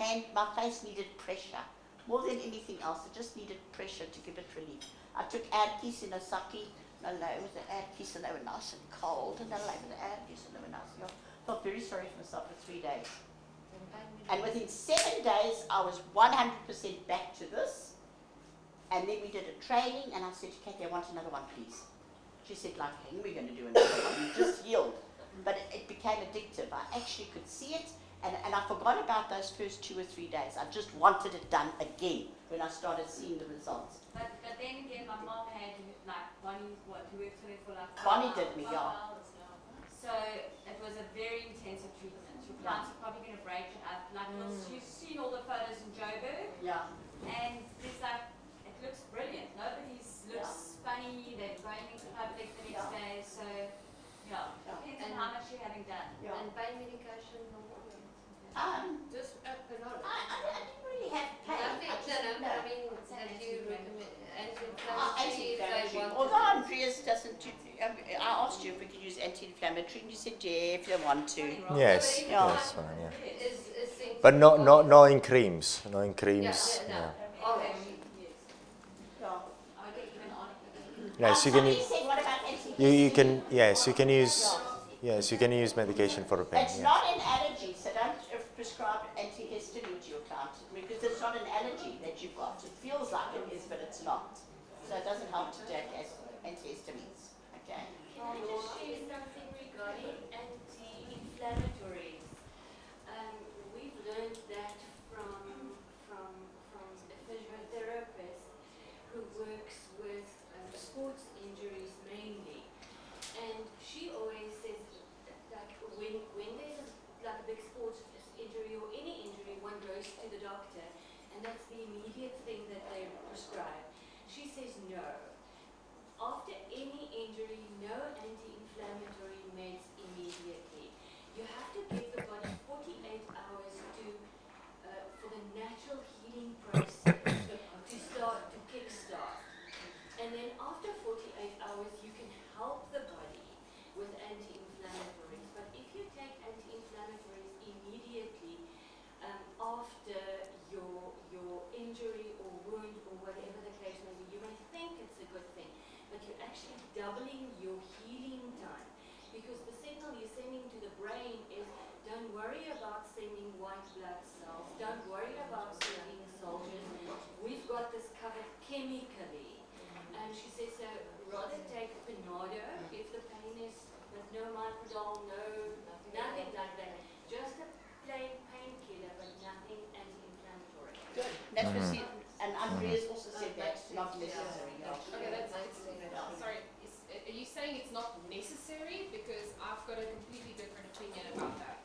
face needed pressure. More than anything else, it just needed pressure to give it relief. I took Adkies in a sake. No, it was the Adkies, and they were nice and cold, and I liked the Adkies, and they were nice and cold. I felt very sorry for myself for 3 days. And within 7 days, I was 100% back to this. And then we did a training, and I said to Kathy, I want another one, please. She said, like, when are we going to do another one? You just healed. But it became addictive. I actually could see it, and I forgot about those first 2 or 3 days. I just wanted it done again when I started seeing the results. But then again, my mom had, like, Bonnie, who worked for me for like 5 Bonnie hours, did me, 12 yeah. hours, So it was a very intensive treatment. Your clients are probably going to break it up. Like, you've seen all the photos in Joburg, Yeah. and it's like, it looks brilliant. Nobody's looks funny. They're going into public the next day. So, yeah, depends on how much you're having done. Yeah. And pain medication, Just Panado. I didn't really have pain. Anti-inflammatory. Although Andreas doesn't do, I asked you if we could use anti-inflammatory, and you said, yeah, if you want to. Yes, Yeah. yes, fine, yeah. But not in creams, not in creams. Yeah. Yes, you can. Somebody said, what about anti-histamine? You can. Yes, you can use. Yes, you can use medication for the pain. It's Yes. not an allergy, so don't prescribe antihistamine to your client, because it's not an allergy that you've got. It feels like it is, but it's not. So it doesn't help to take antihistamines. Okay. Can I just share something regarding anti-inflammatories? We've learned that from a physiotherapist who works with sports injuries mainly. And she always says, like, when there's like a big sports injury or any injury, one goes to the doctor, and that's the immediate thing that they prescribe. She says no. After any injury, no anti-inflammatory meds immediately. You have to give the body 48 hours for the natural healing process to kickstart. And then after 48 hours, you can help the body with anti-inflammatories. But if you take anti-inflammatories immediately after your injury or wound or whatever the case may be, you may think it's a good thing, but you're actually doubling your healing time, because the signal you're sending to the brain is, don't worry about sending white blood cells, don't worry about sending soldiers, we've got this covered chemically. And she says, so rather take Panado if the pain is with no microdol, nothing like that, just a plain painkiller, but nothing anti-inflammatory. Good. That's what she, and Andreas also said that's not necessary. Okay, that's sorry. Are you saying it's not necessary? Because I've got a completely different opinion about that.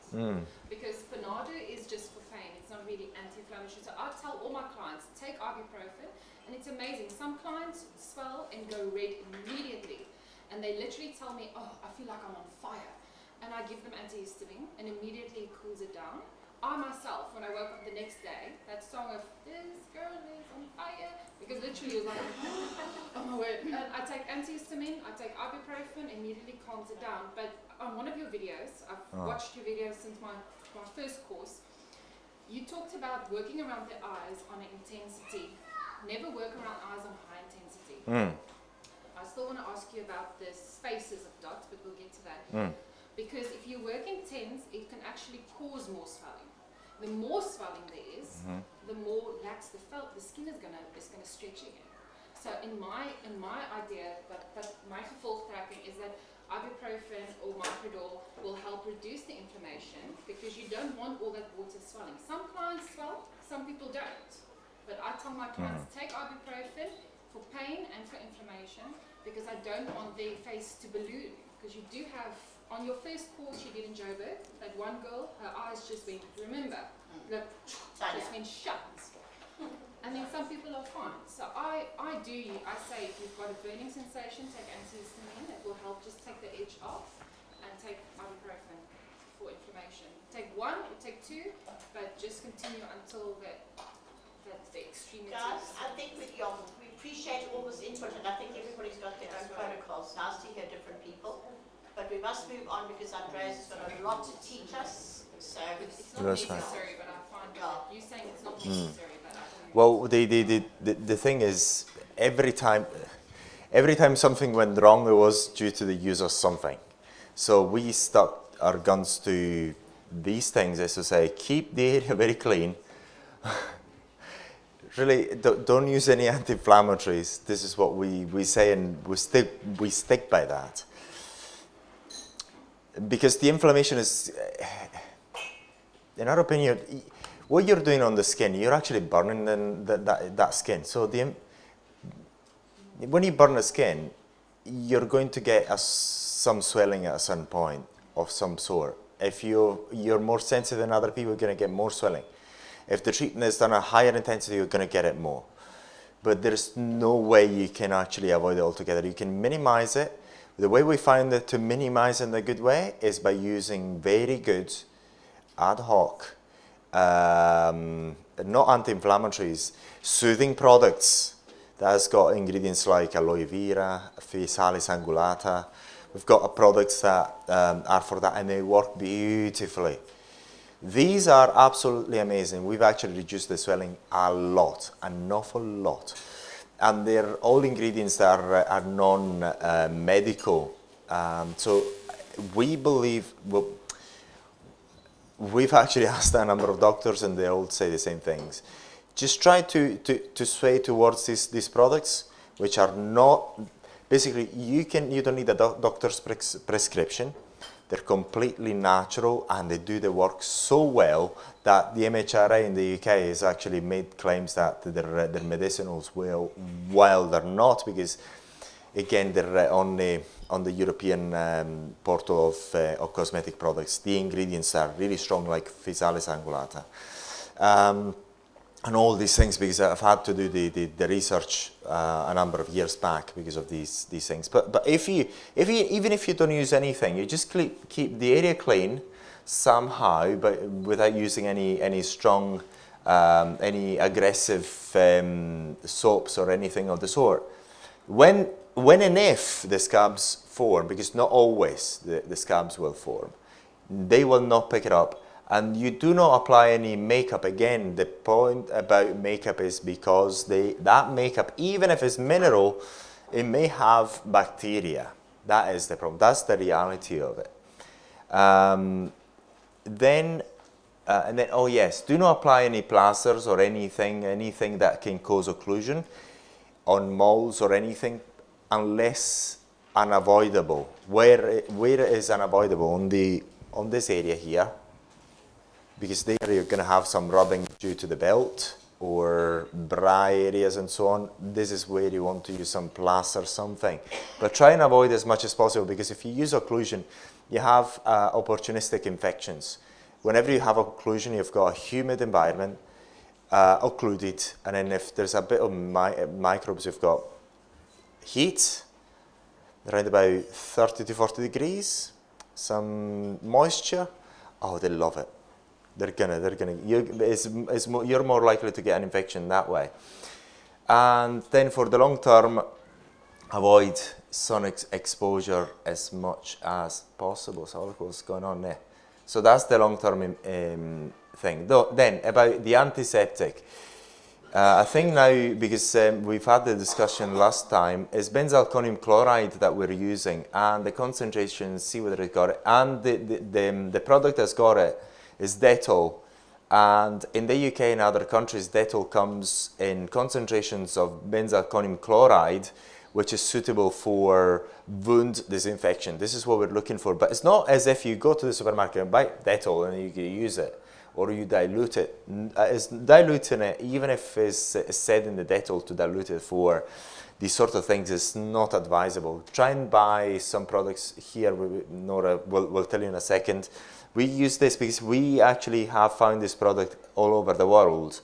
Because Panado is just for pain. It's not really anti-inflammatory. So I tell all my clients, take ibuprofen, and it's amazing. Some clients swell and go red immediately, and they literally tell me, oh, I feel like I'm on fire. And I give them antihistamine, and immediately it cools it down. I myself, when I woke up the next day, that song of "This girl is on fire," because literally it was like, oh my word. And I take antihistamine, I take ibuprofen, immediately calms it down. But on one of your videos, I've watched your videos since my first course, you talked about working around the eyes on an intensity. Never work around eyes on high intensity. I still want to ask you about the spaces of dots, but we'll get to that. Because if you work intense, it can actually cause more swelling. The more swelling there is, the more lax the skin is gonna stretch again. So in my idea, but my gevolgtrekking is that ibuprofen or microdor will help reduce the inflammation because you don't want all that water swelling. Some clients swell, some people don't. But I tell my clients take ibuprofen for pain and for inflammation because I don't want their face to balloon. Because you do have, on your first course you did in Joburg, that one girl, her eyes just went, remember, look, just went shut. And then some people are fine. So I say if you've got a burning sensation, take antihistamine. It will help just take the edge off, and take ibuprofen for inflammation. Take one or take two, but just continue until that's the extremity. Guys, I think we appreciate all this input, and I think everybody's got their own protocols. Nice to hear different people. But we must move on because Andreas has got a lot to teach us. So it's not necessary, but I find you saying it's not necessary, but I don't know. Well, the thing is, every time something went wrong, it was due to the use of something. So we stuck our guns to these things, as to say, keep the area very clean. Really, don't use any anti-inflammatories. This is what we say, and we stick by that. Because the inflammation is, in our opinion, what you're doing on the skin, you're actually burning that skin. So when you burn the skin, you're going to get some swelling at a certain point of some sort. If you're more sensitive than other people, you're going to get more swelling. If the treatment is done at higher intensity, you're going to get it more. But there's no way you can actually avoid it altogether. You can minimize it. The way we find it to minimize in a good way is by using very good ad hoc, not anti-inflammatories, soothing products that has got ingredients like aloe vera, physalis angulata. We've got products that are for that, and they work beautifully. These are absolutely amazing. We've actually reduced the swelling a lot, an awful lot. And they're all ingredients that are non-medical. So we believe, we've actually asked a number of doctors, and they all say the same things. Just try to sway towards these products, which are not, basically you don't need a doctor's prescription. They're completely natural, and they do the work so well that the MHRA in the UK has actually made claims that they're medicinals, while they're not, because again they're on the European portal of cosmetic products. The ingredients are really strong, like physalis angulata. And all these things, because I've had to do the research a number of years back because of these things. But even if you don't use anything, you just keep the area clean somehow, but without using any strong, any aggressive soaps or anything of the sort. When and if the scabs form, because not always the scabs will form, they will not pick it up. And you do not apply any makeup. Again, the point about makeup is because that makeup, even if it's mineral, it may have bacteria. That is the problem. That's the reality of it. And then, oh yes, do not apply any plasters or anything that can cause occlusion on moles or anything, unless unavoidable. Where it is unavoidable? On this area here. Because there you're going to have some rubbing due to the belt or bra areas and so on. This is where you want to use some plaster or something. But try and avoid as much as possible, because if you use occlusion, you have opportunistic infections. Whenever you have occlusion, you've got a humid environment, occluded, and then if there's a bit of microbes, you've got heat, around about 30 to 40 degrees, some moisture. Oh, they love it. you're more likely to get an infection that way. And then for the long term, avoid sun exposure as much as possible. So what's going on there? So that's the long term thing. Then about the antiseptic. I think now, because we've had the discussion last time, is benzalkonium chloride that we're using, and the concentration, see whether it got it, and the product that's got it is Dettol. And in the UK and other countries, Dettol comes in concentrations of benzalkonium chloride, which is suitable for wound disinfection. This is what we're looking for. But it's not as if you go to the supermarket and buy Dettol and you can use it, or you dilute it. It's diluting it, even if it's said in the Dettol to dilute it for these sort of things, is not advisable. Try and buy some products here. Nora will tell you in a second. We use this because we actually have found this product all over the world.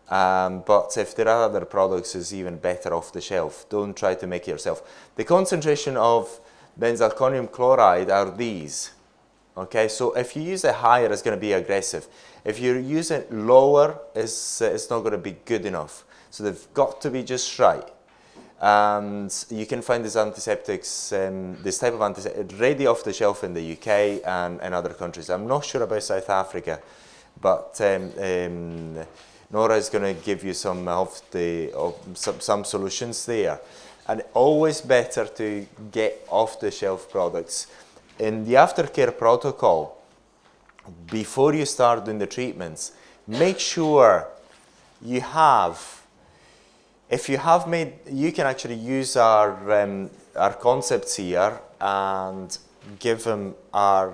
But if there are other products, it's even better off the shelf. Don't try to make it yourself. The concentration of benzalkonium chloride are these. Okay, so if you use it higher, it's going to be aggressive. If you use it lower, it's not going to be good enough. So they've got to be just right. And you can find these antiseptics, this type of antiseptic, ready off the shelf in the UK and other countries. I'm not sure about South Africa, but Nora is going to give you some some solutions there. And always better to get off-the-shelf products. In the aftercare protocol, before you start doing the treatments, make sure you have, if you have made, you can actually use our concepts here and give them our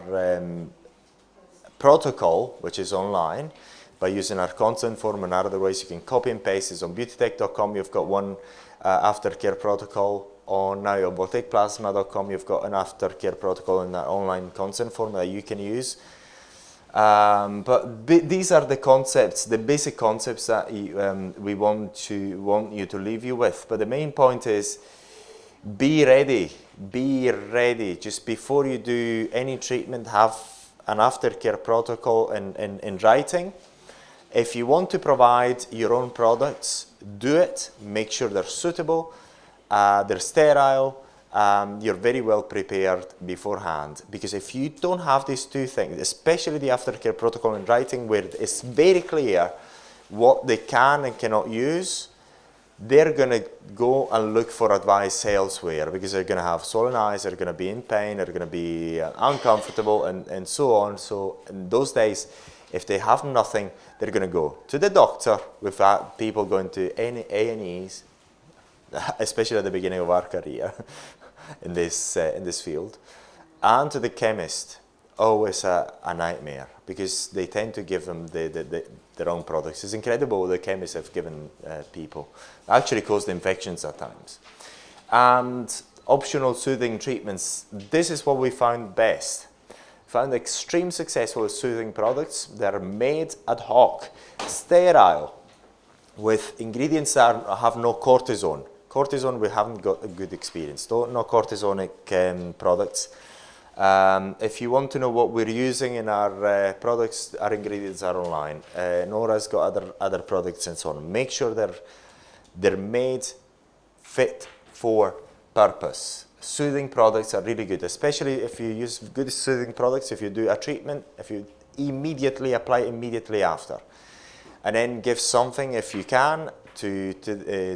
protocol, which is online, by using our consent form, and other ways you can copy and paste. It's on beautytech.com. You've got one aftercare protocol. On now on boticplasma.com, you've got an aftercare protocol in that online consent form that you can use. But these are the concepts, the basic concepts that we want you to leave you with. But the main point is, be ready. Be ready. Just before you do any treatment, have an aftercare protocol in writing. If you want to provide your own products, do it. Make sure they're suitable, they're sterile, you're very well prepared beforehand. Because if you don't have these two things, especially the aftercare protocol in writing, where it's very clear what they can and cannot use, they're going to go and look for advice elsewhere, because they're going to have swollen eyes, they're going to be in pain, they're going to be uncomfortable, and so on. So in those days, if they have nothing, they're going to go to the doctor. We've had people going to A&Es, especially at the beginning of our career in this field, and to the chemist. Always a nightmare, because they tend to give them their own products. It's incredible what the chemists have given people. Actually caused infections at times. And optional soothing treatments. This is what we found best. Found extreme success with soothing products. They're made ad hoc, sterile, with ingredients that have no cortisone. Cortisone, we haven't got a good experience. No cortisonic products. If you want to know what we're using in our products, our ingredients are online. Nora's got other products and so on. Make sure they're made fit for purpose. Soothing products are really good, especially if you use good soothing products. If you do a treatment, if you apply immediately after, and then give something, if you can, to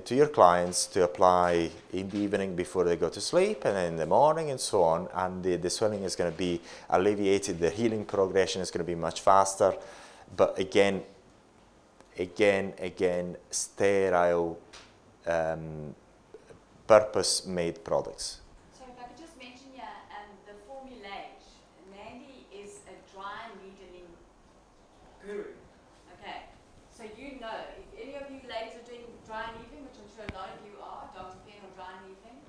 your clients to apply in the evening before they go to sleep, and in the morning, and so on. And the swelling is going to be alleviated. The healing progression is going to be much faster. But again, sterile, purpose-made products. So if I could just mention here, the formulation. Mandy is a dry needling guru. Okay, so you know, if any of you ladies are doing dry needling, which I'm sure a lot of you are, Dr. Penn or dry needling,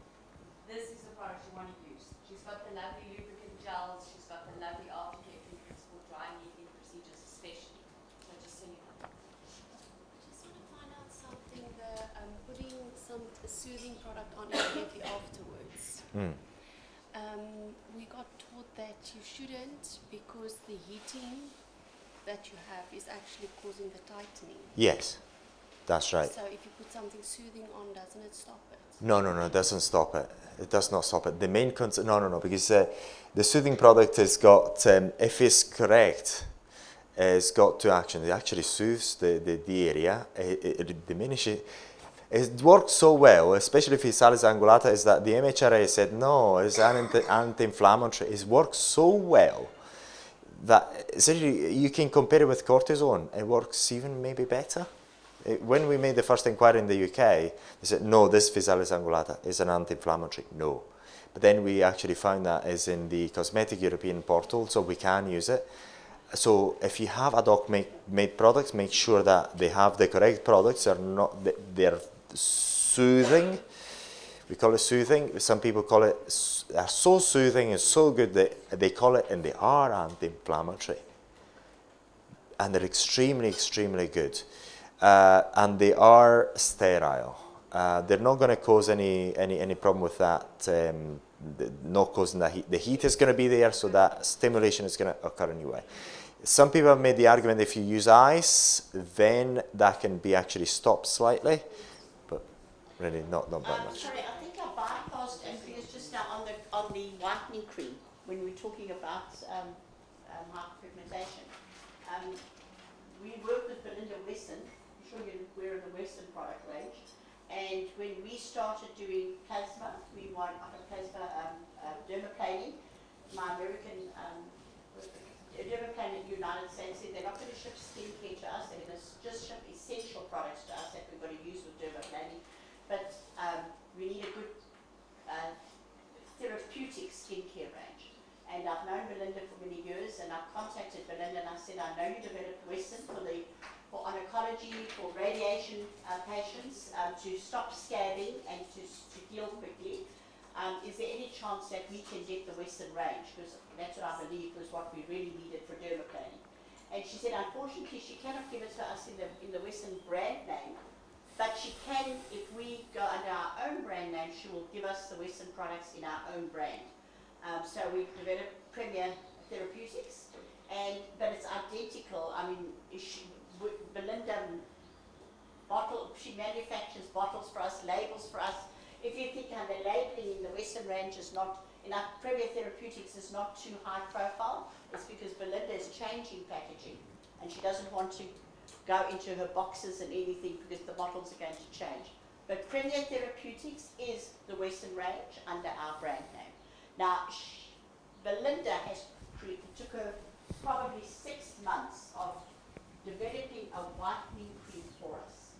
this is the product you want to use. She's got the lovely lubricant gels, she's got the lovely aftercare treatments for dry needling procedures especially. So just so you know. Just want to find out something, putting some soothing product on immediately afterwards. We got taught that you shouldn't, because the heating that you have is actually causing the tightening. Yes, that's right. So if you put something soothing on, doesn't it stop it? No, it doesn't stop it. It does not stop it. The main concern, no, because the soothing product has got, if it's correct, it's got two actions. It actually soothes the area. It diminishes. It works so well, especially if it's salix angulata, is that the MHRA said, no, it's anti-inflammatory. It works so well that essentially you can compare it with cortisone. It works even maybe better. When we made the first inquiry in the UK, they said, no, this Physalis angulata is an anti-inflammatory. No. But then we actually found that is in the Cosmetic European portal, so we can use it. So if you have ad hoc made products, make sure that they have the correct products. They're soothing. We call it soothing. Some people call it, they're so soothing and so good that they call it, and they are anti-inflammatory. And they're extremely, extremely good. And they are sterile. They're not going to cause any problem with that, not causing that heat. The heat is going to be there, so that stimulation is going to occur anyway. Some people have made the argument if you use ice, then that can be actually stopped slightly, but really not by much. Sorry, I think I bypassed Andreas just now on the whitening cream when we were talking about hyperpigmentation. We work with Belinda Wesson. I'm sure you're aware of the Wesson product range. And when we started doing plasma, we won plasma dermaplaning. My American dermaplaning in the United States said they're not going to ship skincare to us, they're going to just ship essential products to us that we've got to use with dermaplaning. But we need a good therapeutic skincare range. And I've known Belinda for many years, and I've contacted Belinda and I said, I know you developed Wesson for oncology, for radiation patients, to stop scabbing and to heal quickly. Is there any chance that we can get the Wesson range? Because that's what I believe was what we really needed for dermaplaning. And she said, unfortunately, she cannot give it to us in the Wesson brand name, but she can, if we go under our own brand name, she will give us the Wesson products in our own brand. So we've developed Premier Therapeutics, but it's identical. I mean, Belinda she manufactures bottles for us, labels for us. If you think the labeling in the Western range is not enough, Premier Therapeutics is not too high profile, it's because Belinda is changing packaging and she doesn't want to go into her boxes and anything because the bottles are going to change. But Premier Therapeutics is the Western range under our brand name. Now, Belinda took her probably 6 months of developing a whitening cream for us.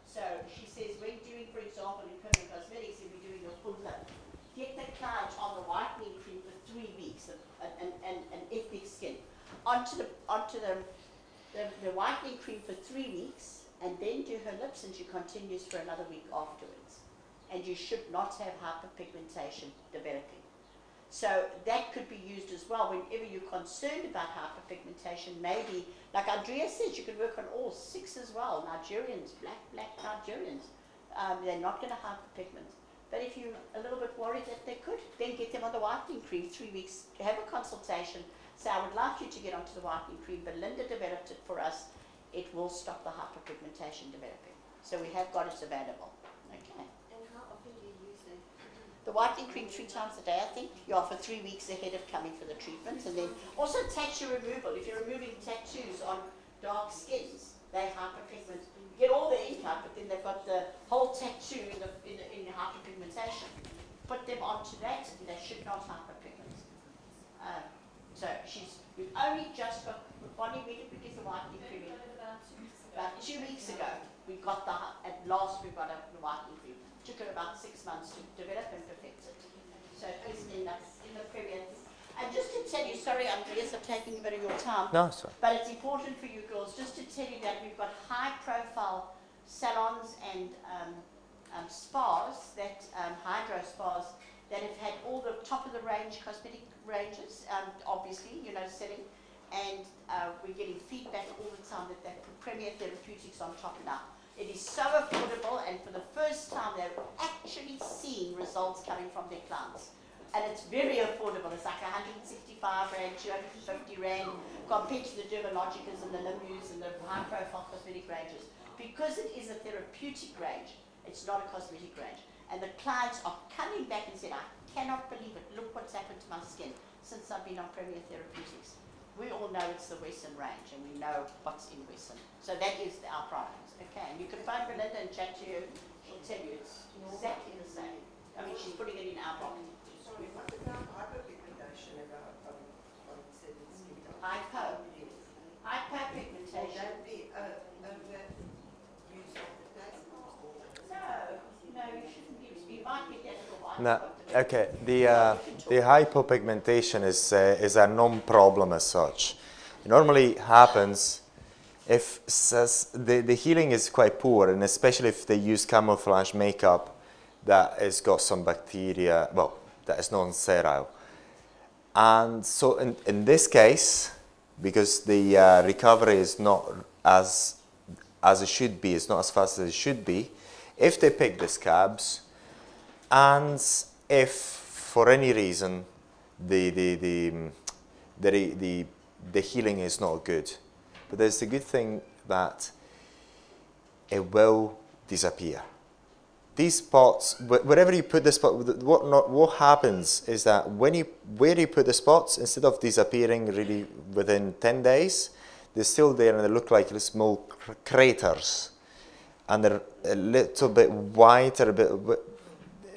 So she says, when doing, for example, in permanent cosmetics, if we're doing a full lip, get the client on the whitening cream for 3 weeks, an ethnic skin, onto the whitening cream for 3 weeks, and then do her lips, and she continues for another week afterwards. And you should not have hyperpigmentation developing. So that could be used as well whenever you're concerned about hyperpigmentation. Maybe, like Andrea says, you could work on all 6 as well. Nigerians, black Nigerians, they're not going to hyperpigment. But if you're a little bit worried that they could, then get them on the whitening cream, 3 weeks, have a consultation. Say, I would like you to get onto the whitening cream. Belinda developed it for us. It will stop the hyperpigmentation developing. So we have got it available. Okay. And how often do you use it? The whitening cream 3 times a day, I think. You are for 3 weeks ahead of coming for the treatment. And then also tattoo removal. If you're removing tattoos on dark skins, they hyperpigment. You get all the ink out, but then they've got the whole tattoo in the hyperpigmentation. Put them onto that, and they should not hyperpigment. So we've only just got, Bonnie, when did we get the whitening cream in? About 2 weeks ago. We got at last we got the whitening cream. Took her about 6 months to develop and perfect it. So it is in the Premier. And just to tell you, sorry Andreas, I'm taking a bit of your time. No, sorry. But it's important for you girls, just to tell you that we've got high profile salons and spas, hydro spas, that have had all the top of the range cosmetic ranges, obviously, selling. And we're getting feedback all the time that they put Premier Therapeutics on top now. It is so affordable, and for the first time they're actually seeing results coming from their clients. And it's very affordable. It's like $165 125 Rand, 250 Rand, compared to the Dermalogicas and the Limus and the high-profile cosmetic ranges. Because it is a therapeutic range, it's not a cosmetic range. And the clients are coming back and saying, I cannot believe it, look what's happened to my skin since I've been on Premier Therapeutics. We all know it's the Western range, and we know what's in Western. So that is our product, okay? And you can phone Belinda and chat to her. She'll tell you it's exactly the same. I mean, she's putting it in our box. Sorry, what about hyperpigmentation on certain skin types? Hyperpigmentation. Will that be overuse of the plasma? No, you shouldn't be. You might get that little white No, spot. okay. The hypopigmentation is a non-problem as such. It normally happens if the healing is quite poor, and especially if they use camouflage makeup that has got some bacteria, well, that is non-sterile. And so in this case, because the recovery is not as it should be, it's not as fast as it should be, if they pick the scabs, and if for any reason the healing is not good, but there's the good thing that it will disappear. These spots, wherever you put the spot, what happens is that where you put the spots, instead of disappearing really within 10 days, they're still there and they look like small craters. And they're a little bit whiter, a bit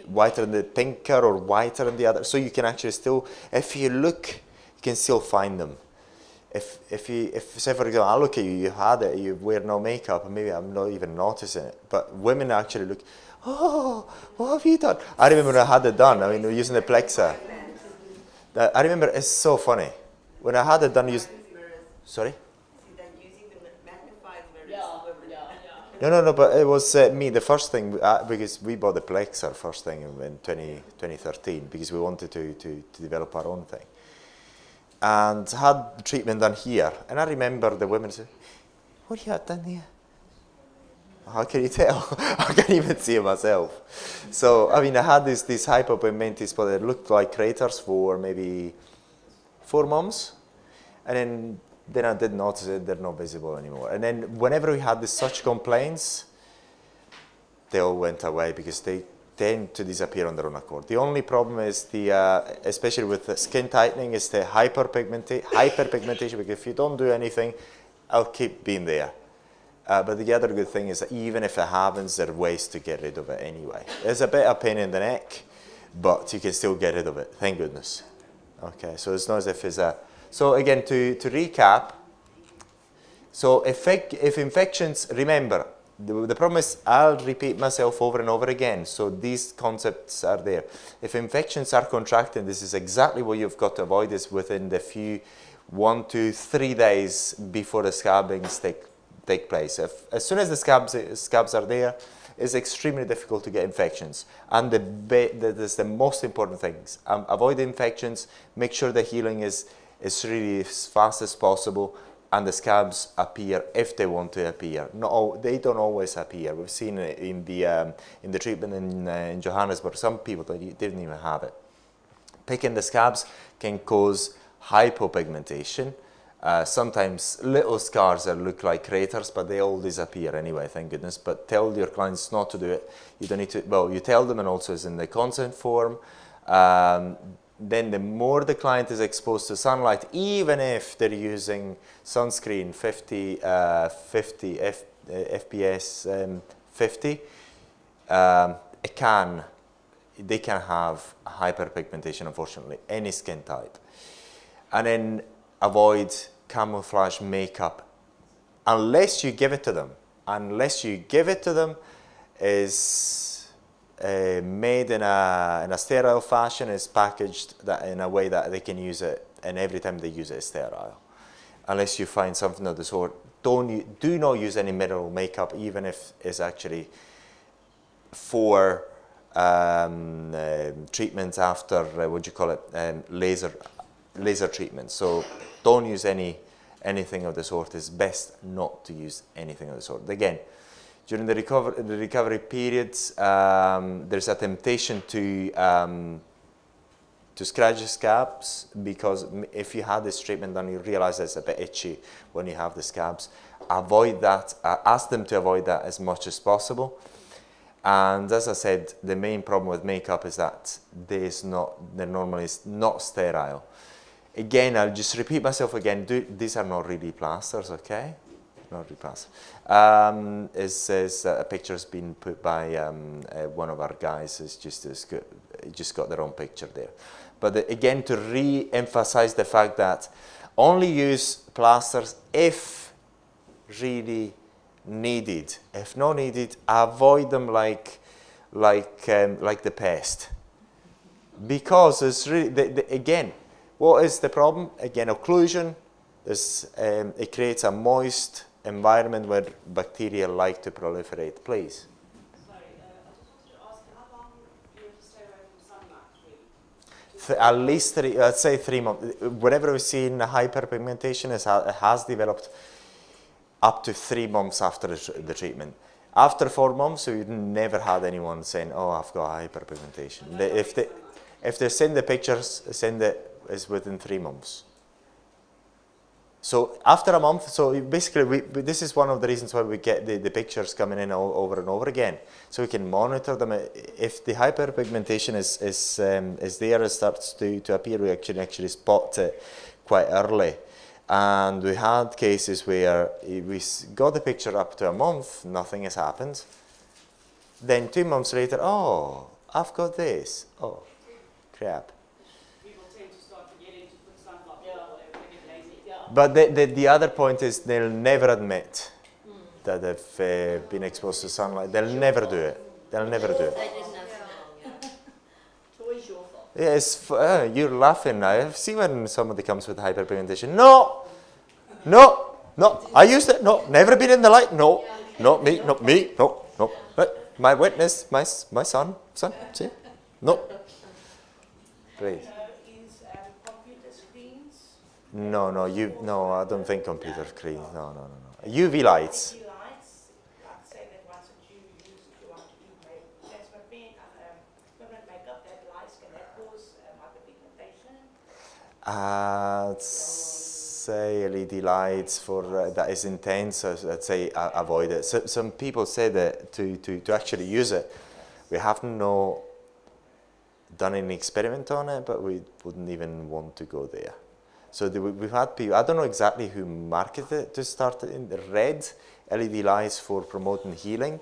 whiter in the pinker or whiter in the other. So you can actually still, if you look, you can still find them. If say for example, I look at you, you had it, you wear no makeup, and maybe I'm not even noticing it. But women actually look, oh, what have you done? I remember when I had it done, I mean, we're using the Plexa. I remember, it's so funny. When I had it done, sorry? No, but it was me, the first thing, because we bought the Plexa first thing in 2013, because we wanted to develop our own thing. And had the treatment done here. And I remember the women said, what have you done here? How can you tell? I can't even see it myself. So, I mean, I had these hypopigmented spots that looked like craters for maybe 4 months. And then I did notice it, they're not visible anymore. And then whenever we had such complaints, they all went away because they tend to disappear on their own accord. The only problem is especially with the skin tightening, is the hyperpigmentation, because if you don't do anything, it'll keep being there. But the other good thing is that even if it happens, there are ways to get rid of it anyway. There's a bit of pain in the neck, but you can still get rid of it, thank goodness. Okay, so it's not as if it's a... So again, to recap, so if infections, remember, the problem is, I'll repeat myself over and over again, so these concepts are there. If infections are contracting, this is exactly what you've got to avoid, is within the few 1 to 3 days before the scabbings take place. As soon as the scabs are there, it's extremely difficult to get infections. And that's the most important things. Avoid infections, make sure the healing is really as fast as possible, and the scabs appear if they want to appear. No, they don't always appear. We've seen it in the treatment in Johannesburg. Some people didn't even have it. Picking the scabs can cause hypopigmentation. Sometimes little scars that look like craters, but they all disappear anyway, thank goodness. But tell your clients not to do it. You don't need to, well, you tell them, and also it's in the consent form. Then the more the client is exposed to sunlight, even if they're using sunscreen 50 FPS 50, they can have hyperpigmentation, unfortunately, any skin type. And then avoid camouflage makeup unless you give it to them. Unless you give it to them, is made in a sterile fashion, is packaged in a way that they can use it, and every time they use it is sterile. Unless you find something of the sort, do not use any mineral makeup, even if it's actually for treatments after, laser treatment. So don't use anything of the sort. It's best not to use anything of the sort. Again, during the recovery periods, there's a temptation to to scratch the scabs, because if you had this treatment done, you realize it's a bit itchy when you have the scabs. Avoid that. Ask them to avoid that as much as possible. And as I said, the main problem with makeup is that they're normally not sterile. Again, I'll just repeat myself again. These are not really plasters, okay? Not really plasters. It says a picture has been put by one of our guys. It's just as good. He just got the wrong picture there. But again, to re-emphasize the fact that only use plasters if really needed. If not needed, avoid them like the pest. Because it's really, again, what is the problem? Again, occlusion. It creates a moist environment where bacteria like to proliferate. Please. Sorry, I just wanted to ask, how long do you have to stay away from sunlight, really? At least let's say 3 months. Whenever we see in hyperpigmentation, it has developed up to 3 months after the treatment. After 4 months, we've never had anyone saying, "Oh, I've got hyperpigmentation." If they send the pictures, it's within 3 months. So after a month, so basically, this is one of the reasons why we get the pictures coming in over and over again, so we can monitor them. If the hyperpigmentation is there, it starts to appear, we can actually spot it quite early. And we had cases where we got the picture up to a month, nothing has happened. Then 2 months later, oh, I've got this. Oh, crap. People tend to start forgetting to put sunblock on or they get lazy. Yeah. But the other point is they'll never admit that they've been exposed to sunlight. They'll never do it. They'll never do it. They didn't have to. It's always your fault. Yes, you're laughing now. I've seen when somebody comes with hyperpigmentation. No, I used it. No, never been in the light. No, not me, no. My witness, my son, see? No. Please. Is computer screens? No, I don't think computer screens. No. UV lights. UV lights, I'd say that ones that you use if you want to do plasma paint and permanent makeup, that lights can that cause hyperpigmentation? I'd say LED lights for that is intense. I'd say avoid it. So, some people say that to actually use it, we haven't done any experiment on it, but we wouldn't even want to go there. So we've had people, I don't know exactly who marketed it to start in the red LED lights for promoting healing.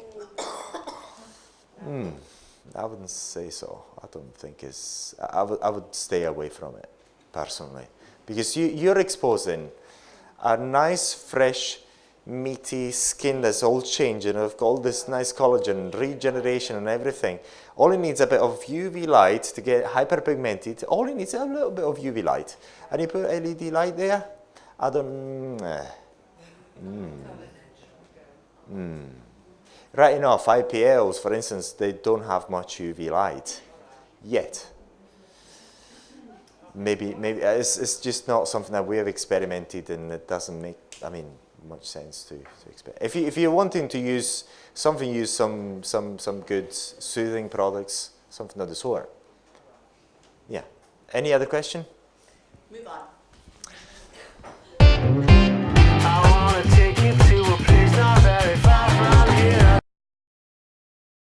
I wouldn't say so. I don't think I would stay away from it, personally. Because you're exposing a nice, fresh, meaty skin that's all changing, of all this nice collagen, regeneration and everything. All it needs a bit of UV light to get hyperpigmented. All it needs is a little bit of UV light. And you put LED light there, I don't... Right enough, IPLs, for instance, they don't have much UV light yet. Maybe it's just not something that we have experimented, and it doesn't make, much sense to experiment. If you're wanting to use some good soothing products, something of the sort. Yeah. Any other question? Move on.